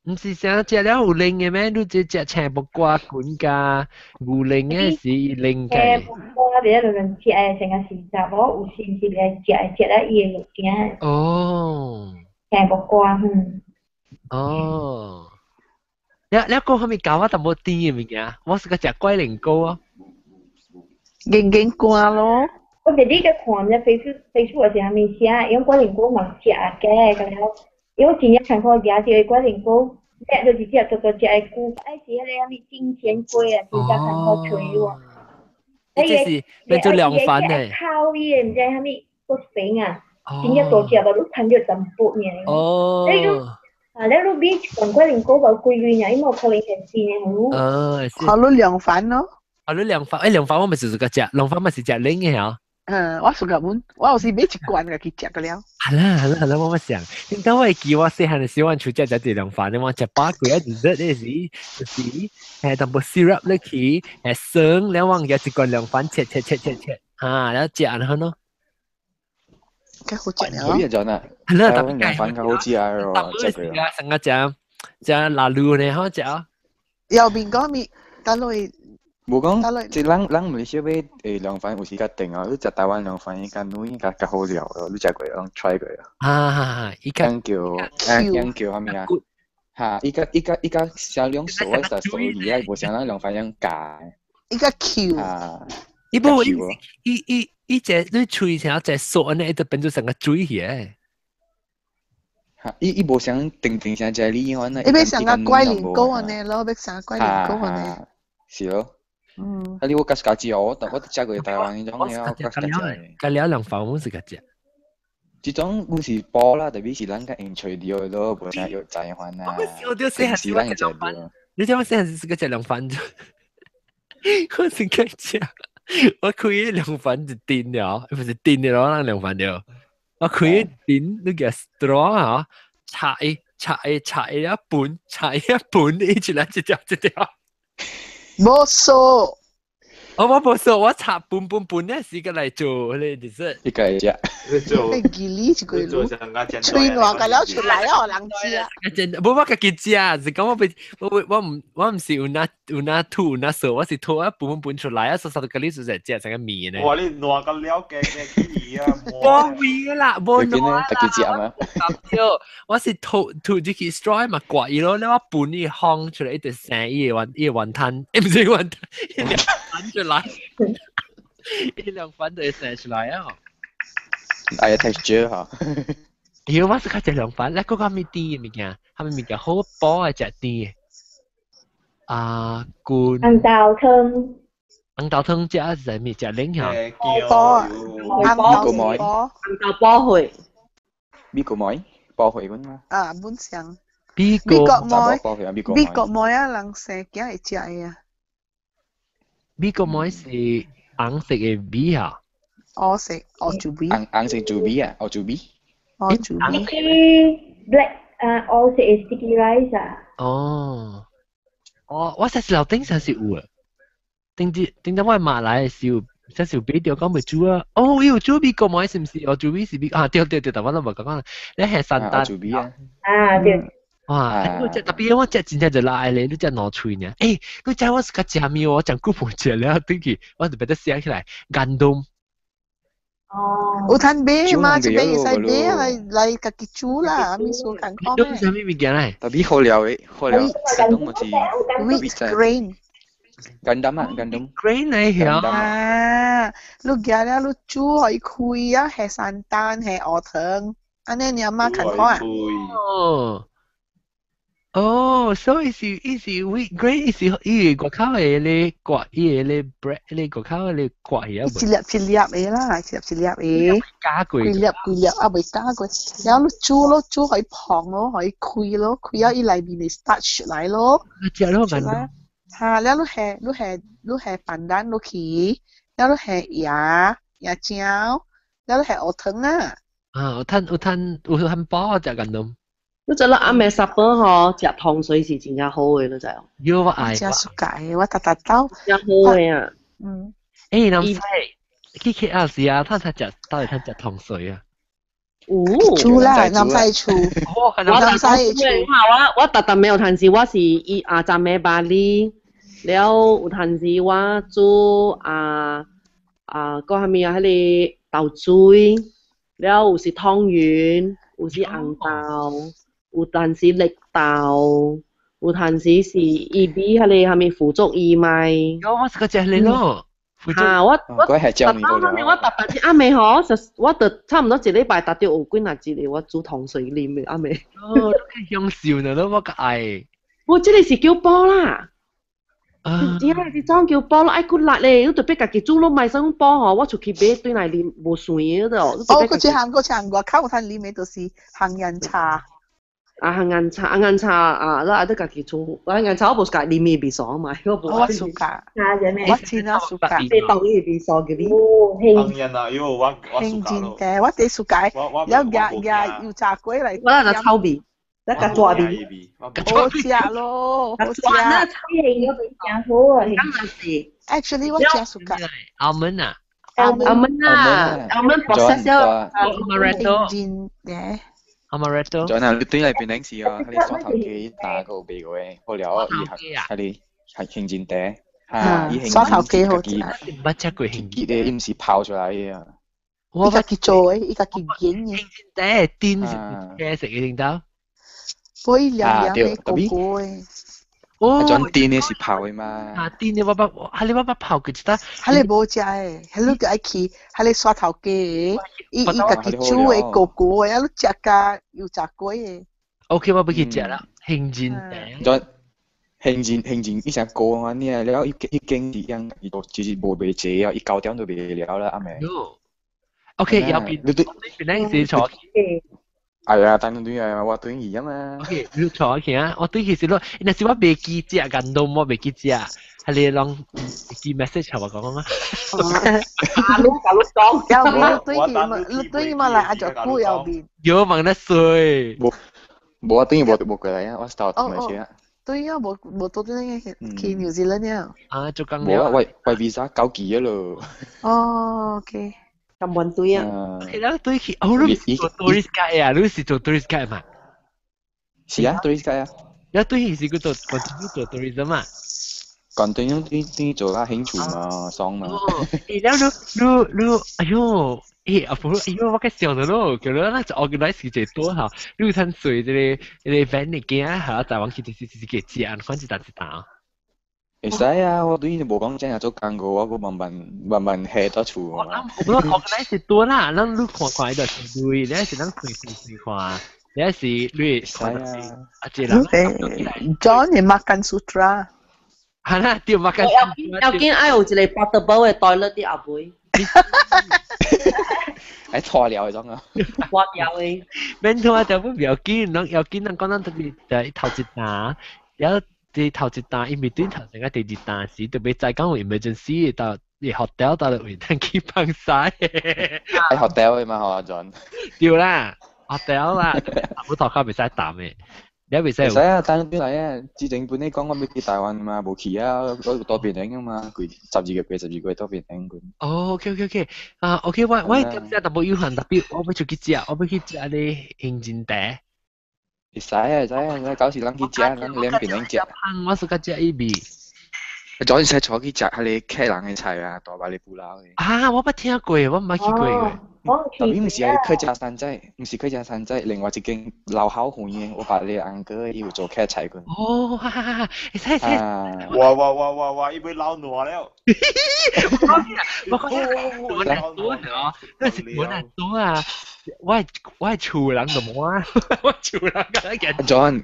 唔是成隻咧有鈴嘅咩？你只隻青木瓜管㗎，牛鈴嘅是鈴嘅。木瓜你一路輪食誒，成個是就我有時是嚟食咧伊個件。哦。青木瓜哦。你講係咪搞我淡薄甜嘅物件？我是個食龜苓膏啊，勁瓜咯。我哋呢個看咧Facebook是係咪寫？因為龜苓膏嘛食嘅，咁樣，因為前日看過嘢就係龜苓膏，即就是只做只係菇，誒是迄個咩金錢龜啊，真正看過吹喎。你做涼粉嘅。烤嘢唔知係咪個餅啊？真正做只都看咗咁薄嘅。哦。你攞邊còn龜苓膏vào quy duy nhảy một khẩu hình gì này hả? họ攞涼粉咯。họ攞涼粉，涼粉我咪是個食，涼粉咪是食冷嘅嚇。我屬日本，我有時買一罐嘅去食個了。係啦，我咪想，點解我記我細漢嘅時候，我出隻涼粉，我食把佢一陣時，就是淡薄 syrup 咧去，生，然後我有一罐涼粉切，然後食然咯。幾好食啊！可以咗啦，係啦，特別涼粉好食啊！食佢啊，成個食辣嚕呢，好食啊！右邊嗰面大陸冇講，即係人唔係少買涼粉，有時間定啊！你食台灣涼粉依家都應該較好料咯，你食過啊 ？try 過啊！依家叫係咪啊？嚇！依家小兩數啊，實數而家冇像咱涼粉一樣假。依家 Q 啊！依部伊隻你吹成隻索呢，就變做成個水嘅。嚇！伊無像定成隻呢樣呢。伊變成個龜苓膏啊呢，攞變成個龜苓膏啊呢。是咯。啊！你我家己哦，我食過台灣呢種嘅，我家己食。咖喱涼粉我是個食。這種我是煲啦，特別是咱個興趣料咯，無啥有在翻啊。我哋細漢時咱食涼粉，你知我細漢時個食涼粉，我是個食。我開啲涼粉就墊了，唔係墊了攞涼粉了。我開啲墊，你叫 straw 嚇，拆一半，一起來一條。冇數，我冇數，我拆半咧，是個嚟做咧，其實。一個嚟食。你記呢一個路，吹暖個了出來啊，我人知啊。冇我自己知啊，是講我唔是有拿吐有拿數，我是吐一半出來啊，所以個呢就係食成個面咧。哇！你暖個了嘅氣啊！冇面啦，冇暖啦。自己食嘛。我是吐啲去 straw 嘛刮伊咯，你話半呢烘出嚟一條聲，伊個雲吞，唔是雲吞，一條滾出來。一兩飯就會寫出來啊！哎呀 texture 嚇，妖我是較食兩飯，咧嗰個咪啲物件，係咪物件好補啊？食啲啊，罐紅豆湯，紅豆湯食係咪食冷嚇？波米個梅，紅豆波去，米個梅，波去咁嘛。啊，本上美國梅，美國梅啊，人成日會食嘅啊。美國梅是紅色嘅米啊。我食我做 B， 硬食做 B 啊，我做 B。我做 B。black 我食 sticky rice 啊。哦，我實時留頂上是有啊，頂我馬來是有，實時有俾掉講未煮啊。哦，要煮美國梅是唔是？我做 B 是 B 啊，對，但我都冇講啦，你係聖誕。我做 B 啊。啊，對。哇！我食特別，我食真正就拉咧，你只攞喙呢？誒，你知我是個食麵，我講久冇食了，對佢，我就俾得想起來，眼冬。哦。有攤買嘛？這邊會使買嚟家己煮啦，咪所講講咩？什麼物件嚟？特別好料嘅，好料。間冬冇知。Wheat grain。間冬啊，間冬。grain 嚟嘅啊！你夾了，你煮可以開啊，係聖誕，係鵝湯，安尼你阿媽看看啊。哦，所以是 wheat grain 是國口嘅咧刮嘢咧 bread 咧國口咧刮嘢。一粒嘅啦，一粒嘅。加過。幾粒啊，未加過。然後你煮可以燙咯，可以開咯，開咗伊裏面嚟 start 出來咯。食咯，緊啦。嚇，然後你係飯蛋落去，然後你係椰椒，然後你係鵝湯啊。啊，有攤包食緊咯。你知啦，阿妹十本吼食糖水是真正好嘅，你知哦。有我愛。真熟嘅，我特兜。真好嘅啊。嗯。誒，南西，去 KL 時啊，到底食糖水啊？煮啦，南西煮。南西煮。我特沒有陣時，我是站咩巴黎，了有陣時我煮個係咪啊？迄個豆水，了有時湯圓，有時紅豆。有陣時綠豆，有陣時是伊比迄個係咪腐竹薏米？我是個食你咯。嚇！我特別阿妹嗬，我差唔多一禮拜達到有幾廿日嚟，我煮糖水啉嘅阿妹。哦，都香笑呢，都我個愛。我這個是叫煲啦。只係啲裝叫煲咯，愛骨辣咧，你特別家己煮咯，買生煲嗬，我出去買對嚟啉無酸嘅都。哦，嗰隻韓國口灘裡面就是杏仁茶。杏仁茶啊，我都家己煮，杏仁茶我無家裡面味爽嘛，我熟噶，我真係熟噶，你當呢味爽嘅哩。杏仁啊，喲，我杏仁嘅，我哋熟噶，有要炸鬼嚟。我那炒味，那個抓味，好食咯，好食。那炒嘢有比較好啊。Actually， 我真熟噶。almond 啊，almond process 咗，amaretto 嘅。amaretto。仲有你對嚟邊領事啊？你雙頭機打個鼻個嘅，好了，係杏仁茶。嚇！雙頭機好食。乜食過杏仁？佢唔是泡出來嘅啊。我家己做嘅，家己研嘅。杏仁茶煎嘅食嘅點到？可以涼嘅果果嘅。哦，種煎嘅是泡嘅嘛。啊，煎嘅我把泡嘅，得。係你冇食嘅，係你個愛去，係你刷頭機嘅，伊家己煮嘅果果嘅，你食㗎要炸過嘅。OK， 我俾佢食啦，杏仁茶。杏仁一成個啊，呢了一經啲樣，伊就就是無賣濟啊，伊9點就賣了啦，阿妹。OK，右邊你對邊陣時坐？係啊，等對啊，我對而啊嘛。OK，你坐起啊，我對其實咯，那時我未記只緊到我未記只啊，係你啷寄 message 同我講啊？你對嘛來阿就估右邊。有問得衰。冇啊，等於冇過嚟啊，我 start 同你先啊。對啊，冇到啲嘢去 New Zealand 啊。啊，做緊冇啊，喂 visa 9期啊咯。哦 ，OK。咁穩對啊。係啦，對起，哦，你是做 tourist guide 啊？你是做 tourist guide 嘛？是啊 ，tourist guide 啊。有對起是個做 tourism 嘛？continue 啲做下興趣嘛，爽嘛。然後你，哎呦！阿婆，哎呦，我嘅想到咯，叫你那就 organize 嘅多嚇，你睇水這個 event 嘅件嚇，就往佢哋是嘅食，反正但是打。會使啊，我對你無講真係做工個，我個慢下到厝嘛。我organize 是多啦，咱你看看伊就是對，你係咱隨看，你係你使啊，一人。John 你makan sutra。係啦，要 makan。要緊愛有一個 portable 嘅 toilet 啲阿妹。係錯了嗰種啊。錯了嘅。免錯就唔要緊，要緊咱講咱特別就頭一單，有啲頭一單，因為短頭成個第二單時，特別在講為 emergency 到啲 hotel 到會等佢放曬。係 hotel 嘅嘛，係嘛 John？對啦 ，hotel 啦，冇頭殼未使淡嘅。你未使啊，等邊嚟啊？之前本嚟講我要去台灣嘛，冇去啊，嗰個多邊頂啊嘛，佢12個月多邊頂佢。哦 ，OK， 啊 ，OK， 我今日特別有限，特別我要出去食，我要去食啲杏仁茶。會使啊，搞時咱去食，咱兩邊頂食。我是個食伊味。早時使坐去食下你客人嘅菜啊，大把你布撈嘅。啊，我冇聽過，我冇去過嘅。特別唔是係客家山仔，唔是客家山仔，另外一間老口園嘅，我把你阿哥要做客菜嘅。哦，哈，你睇。哇！依杯撈挪了。我講我難多啊！我係厝人就冇啊，我厝人嘅人。John，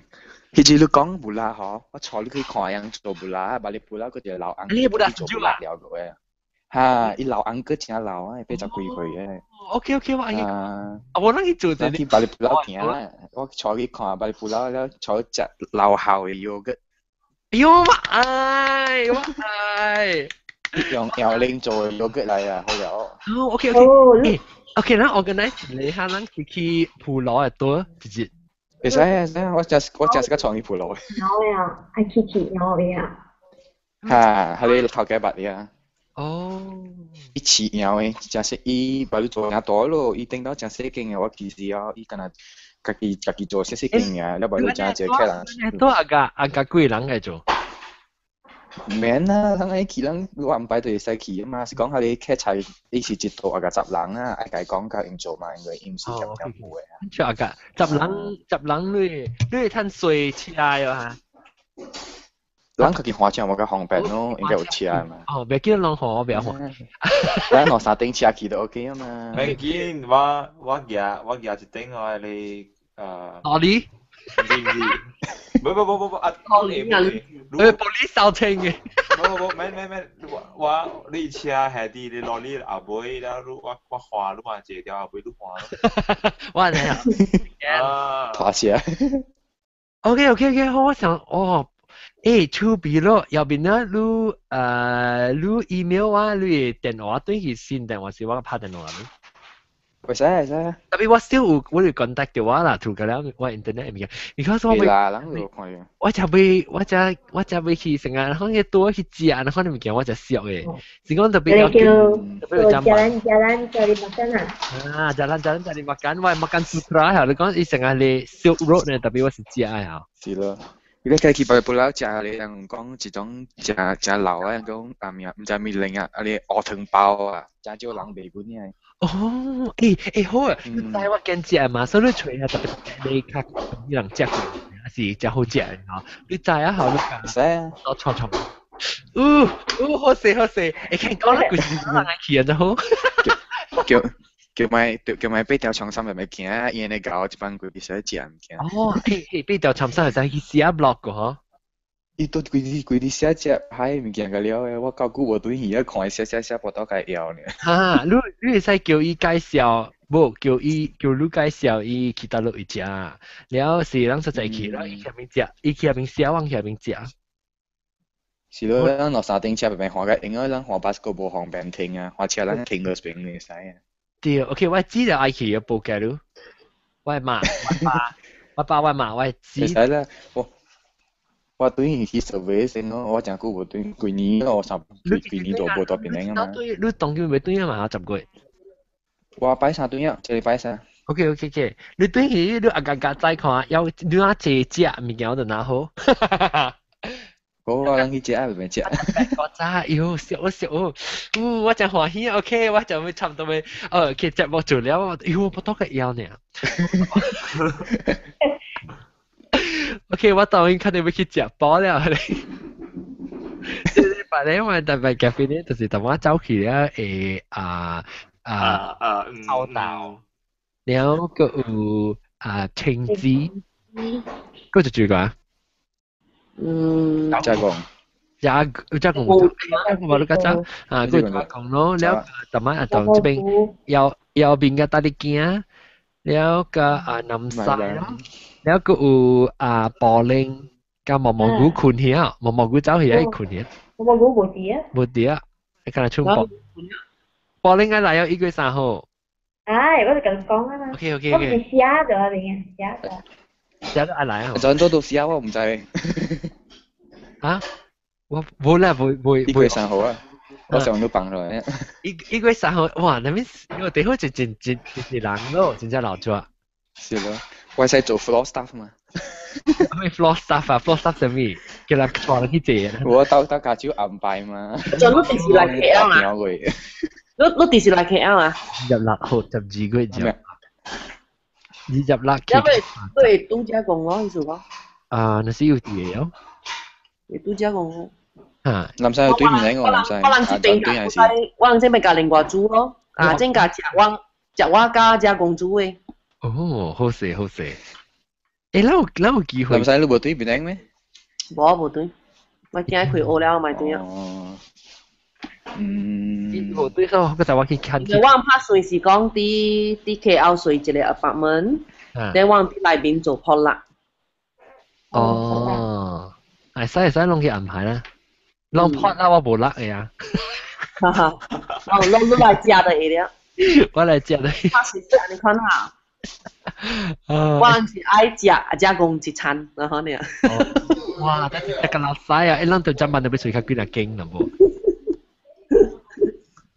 佢只你講布拉嗬，我坐你去看樣做布拉，把你布拉嗰條老阿哥做布拉了嘅。嚇！伊老阿哥真老啊，80幾歲嘅。OK， 我阿我諗佢做啲。你把你布撈行啦，我坐去看，把你布撈了，坐食老校嘅yogurt。我愛。用搖鈴做嘅yogurt嚟啊，好有。哦 ，OK， 咱 organize 你下，咱去普羅嘅多直接。會使啊，我just 個創意普羅。有呀，係有呀。嚇，係你頭家白嘅啊。哦，伊飼養嘅，真係伊把你做嘢多咯，伊頂到真細間嘅，我其實哦，伊敢若家己做細間嘅，了把你真係客人。都阿家幾人嚟做？唔免啦，咱喺去咱我安排就會使去啊嘛，是講下你客菜，伊是一套阿家10人啊，愛家講甲因做嘛，因為因是咁樣嘅啊。就阿家10人你攤水起來啊？咱家己花錢冇咁方便咯，應該有車嘛。哦，別叫人花，別花。咱攞3頂車去都 OK 啊嘛。唔見我夾一頂我你哪裡？唔，玻璃收清嘅。咩，我你車係啲你攞你後背แล้ว我花你嘛借掉後背都花咯。我係啊。拖車。OK， 我想哦。出邊咯，右邊咧，你 email 啊，你電話對佢先電話是我拍電話咯。會使。特別我 still 有我哋 contact 嘅話啦，除咗咧我 internet 嘅，because 我就會去成日可能多去食，可能物件我就少嘅。是講特別要jalan cari makan，我 makan sutra 嚇，你講你成日嚟 Silk Road 咧，特別我是食啊。是咯。你家己把布撈食，你人講一種食老啊，講唔知咩零啊，你鵝湯包啊，真少人袂本嘅。哦，好啊，你知我驚食嘛，所以你吹下特別你較啲人食過，還是真好食嘅嗬。你知啊，好你講。使啊。我錯。好食，你看講啦，佢人愛去啊，就好。叫咪8條長衫入咪行啊，伊尼搞一班佢必須食唔驚。哦，8條長衫係使去寫 blog 個嗬。伊都規啲寫嗨物件個了誒，我夠久無對伊啊看伊寫報道個要呢。哈，你會使叫伊介紹，無叫你介紹伊去倒落去食，了是人實在去啦，伊去入面食，伊去入面寫，我去入面食。是咯，咱落3頂車入面看個，因為咱看巴士個無方便停啊，看車咱停個邊會使啊。對 ，OK， 我知道愛去嘅報價咯。我媽，我知。使啦，我對伊去survey先咯，我真久無對幾年咯，幾年做報道邊領啊嘛。你當佢未對啊嘛？10個月。我擺3對啊，這禮拜3。OK， 你對佢你阿家再看，要你阿姐食物件我就拿好。我人去食啊，咪食。我知，笑，我真歡喜 ，OK， 我就會差唔多咪，其實我做了，我不多個腰呢。OK， 我當然肯定會去食飽了你。But 咧，我特別咖啡咧，就是同我走去咧，臭豆，然後個有青子，嗰就最個啊。再講。加工我都講啊，佢加工咯，แล้วแต่มาตรง這邊右邊嘅大啲鏡，แล้วก็น้ำใสแล้วก็บอลลิงกับมอมกูคุณเหี้ยมอมกูเจ้าเหี้ยคุณเหี้ย我冇字啊。冇啲啊，你看下衝บอลลิงอะไร有1月3號。唉，我就咁講啊嘛。OK。我唔係寫咗嚟嘅，寫咗。寫咗อะไร啊？陣都到時啊，我唔知。啊？我冇啦，冇。1月3號啊，我上都綁咗。1月3號，哇！那邊我地方真人咯，真正老咗。是咯，我係做 floor staff 嘛。咩 floor staff 啊 ？floor staff 係咩？叫人坐去借啊？我到家朝暗拜嘛。就你電視嚟 KL 啊？你電視嚟 KL 啊？入6號12個月入。你入6期。因為對度假工咯，意思講。那是有啲嘢。度假工。南西有對面嚟我南西。我諗住定價，我諗住咪價另外租咯。正價食我加工租嘅。哦，好勢。誒，你有機會。南西你冇對面咩？冇對，我驚佢餓了咪對啊。冇對咯，嗰陣我去看。我拍算是講啲 KL 睡一個 apartment，你往啲內邊做 pot 啦。哦。係使攏去安排啦，攏 pot 啦，我冇甩嘅啊。攏來食就會了。我來食就。拍算食你看下。我是愛食工一餐，然後呢。哇！但係個老細啊，攏對陣班都要隨佢幾多經啦噃。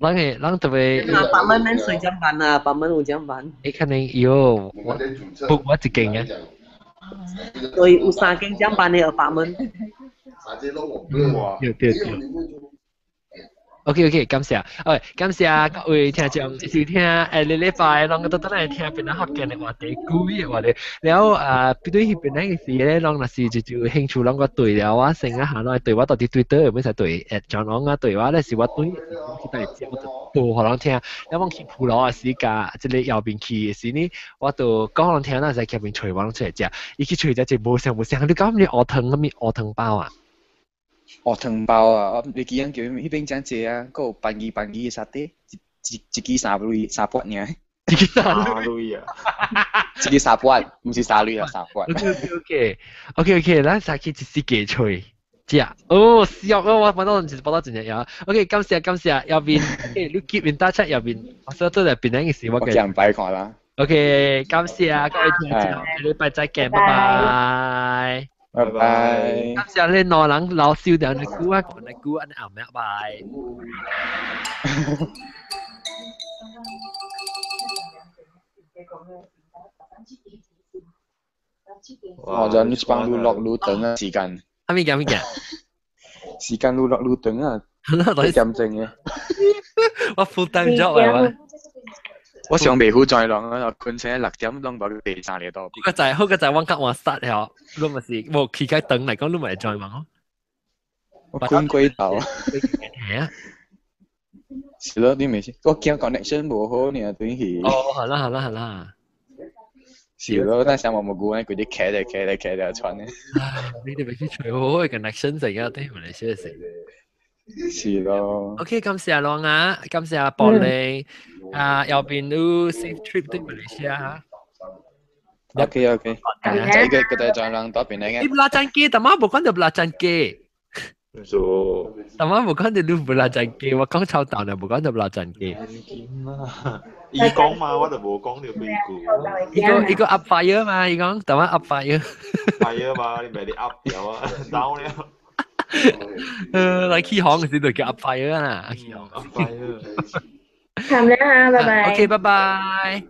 攏特別。8蚊免隨陣班啊，8蚊有陣班。你肯定要我一經嘅。對，有3間獎班嘅8蚊。對。OK， 感謝。感謝各位聽眾收聽禮拜，攏都嚟聽邊個學嘅嘅話題，故意嘅話題。แล้ว對迄邊嗰時咧，攏若是就興趣攏個對了啊，成啊下來對我到底 Twitter 有咩使對？John 啊對我咧是我對，去大節我就報互人聽。แล้ว我去普羅嘅時間，即係右邊去嘅時呢，我就講人聽啦，就喺入邊隨我出嚟食。伊去隨只就冇聲，你講你鵝湯咁咪鵝湯包啊？鵝湯包啊！你記緊叫迄邊講借啊，嗰個半支沙爹，一支3鐳3撥呢？一支3鐳啊！一支3撥，唔是3鐳啊3撥。OK， 咱先去一時幾吹食。哦，笑啊！我揾到真係有。OK， 感謝，右邊你 keep in touch 右邊，我所做嚟邊嗰時我嘅。我唔睇看啦。OK， 感謝各位聽眾，禮拜再見，拜拜。拜拜。感謝你攞人老少掉你估啊，你估啊，你後咩拜？我就你幫你落路等啊時間。咩嘅？時間路落路等啊，你咁正嘅。我 full time job 係嘛？我上未好再浪啊，困醒6點浪到地上嚟到。好個就係我急我殺了，你咪是冇期間等嚟講，你咪再問我。我困鬼頭。係啊。是咯，你咪先，我驚 connection 冇好呢，對佢。哦，係啦。是咯，但係我冇估咧，佢啲騎就穿咧。你哋咪先最好嘅 connection 成日對馬來西亞成。是咯。OK， 感謝朗啊，感謝玻璃。右邊都 safe trip 對馬來西亞嚇。OK， 仔嘅佢哋再浪多邊嚟嘅。你belajar ke，但係冇講到belajar ke。但係冇講到你belajar ke，我講臭豆就冇講到belajar ke。伊講嘛，我就冇講到邊個。伊個 up fire 嘛，伊講但係 up fire。fire 嘛，你咪你 up 咗啊 ，down 了。嚟起行嘅時就叫 up fire 啦，起行。up fire。好啦，拜拜。OK， 拜拜。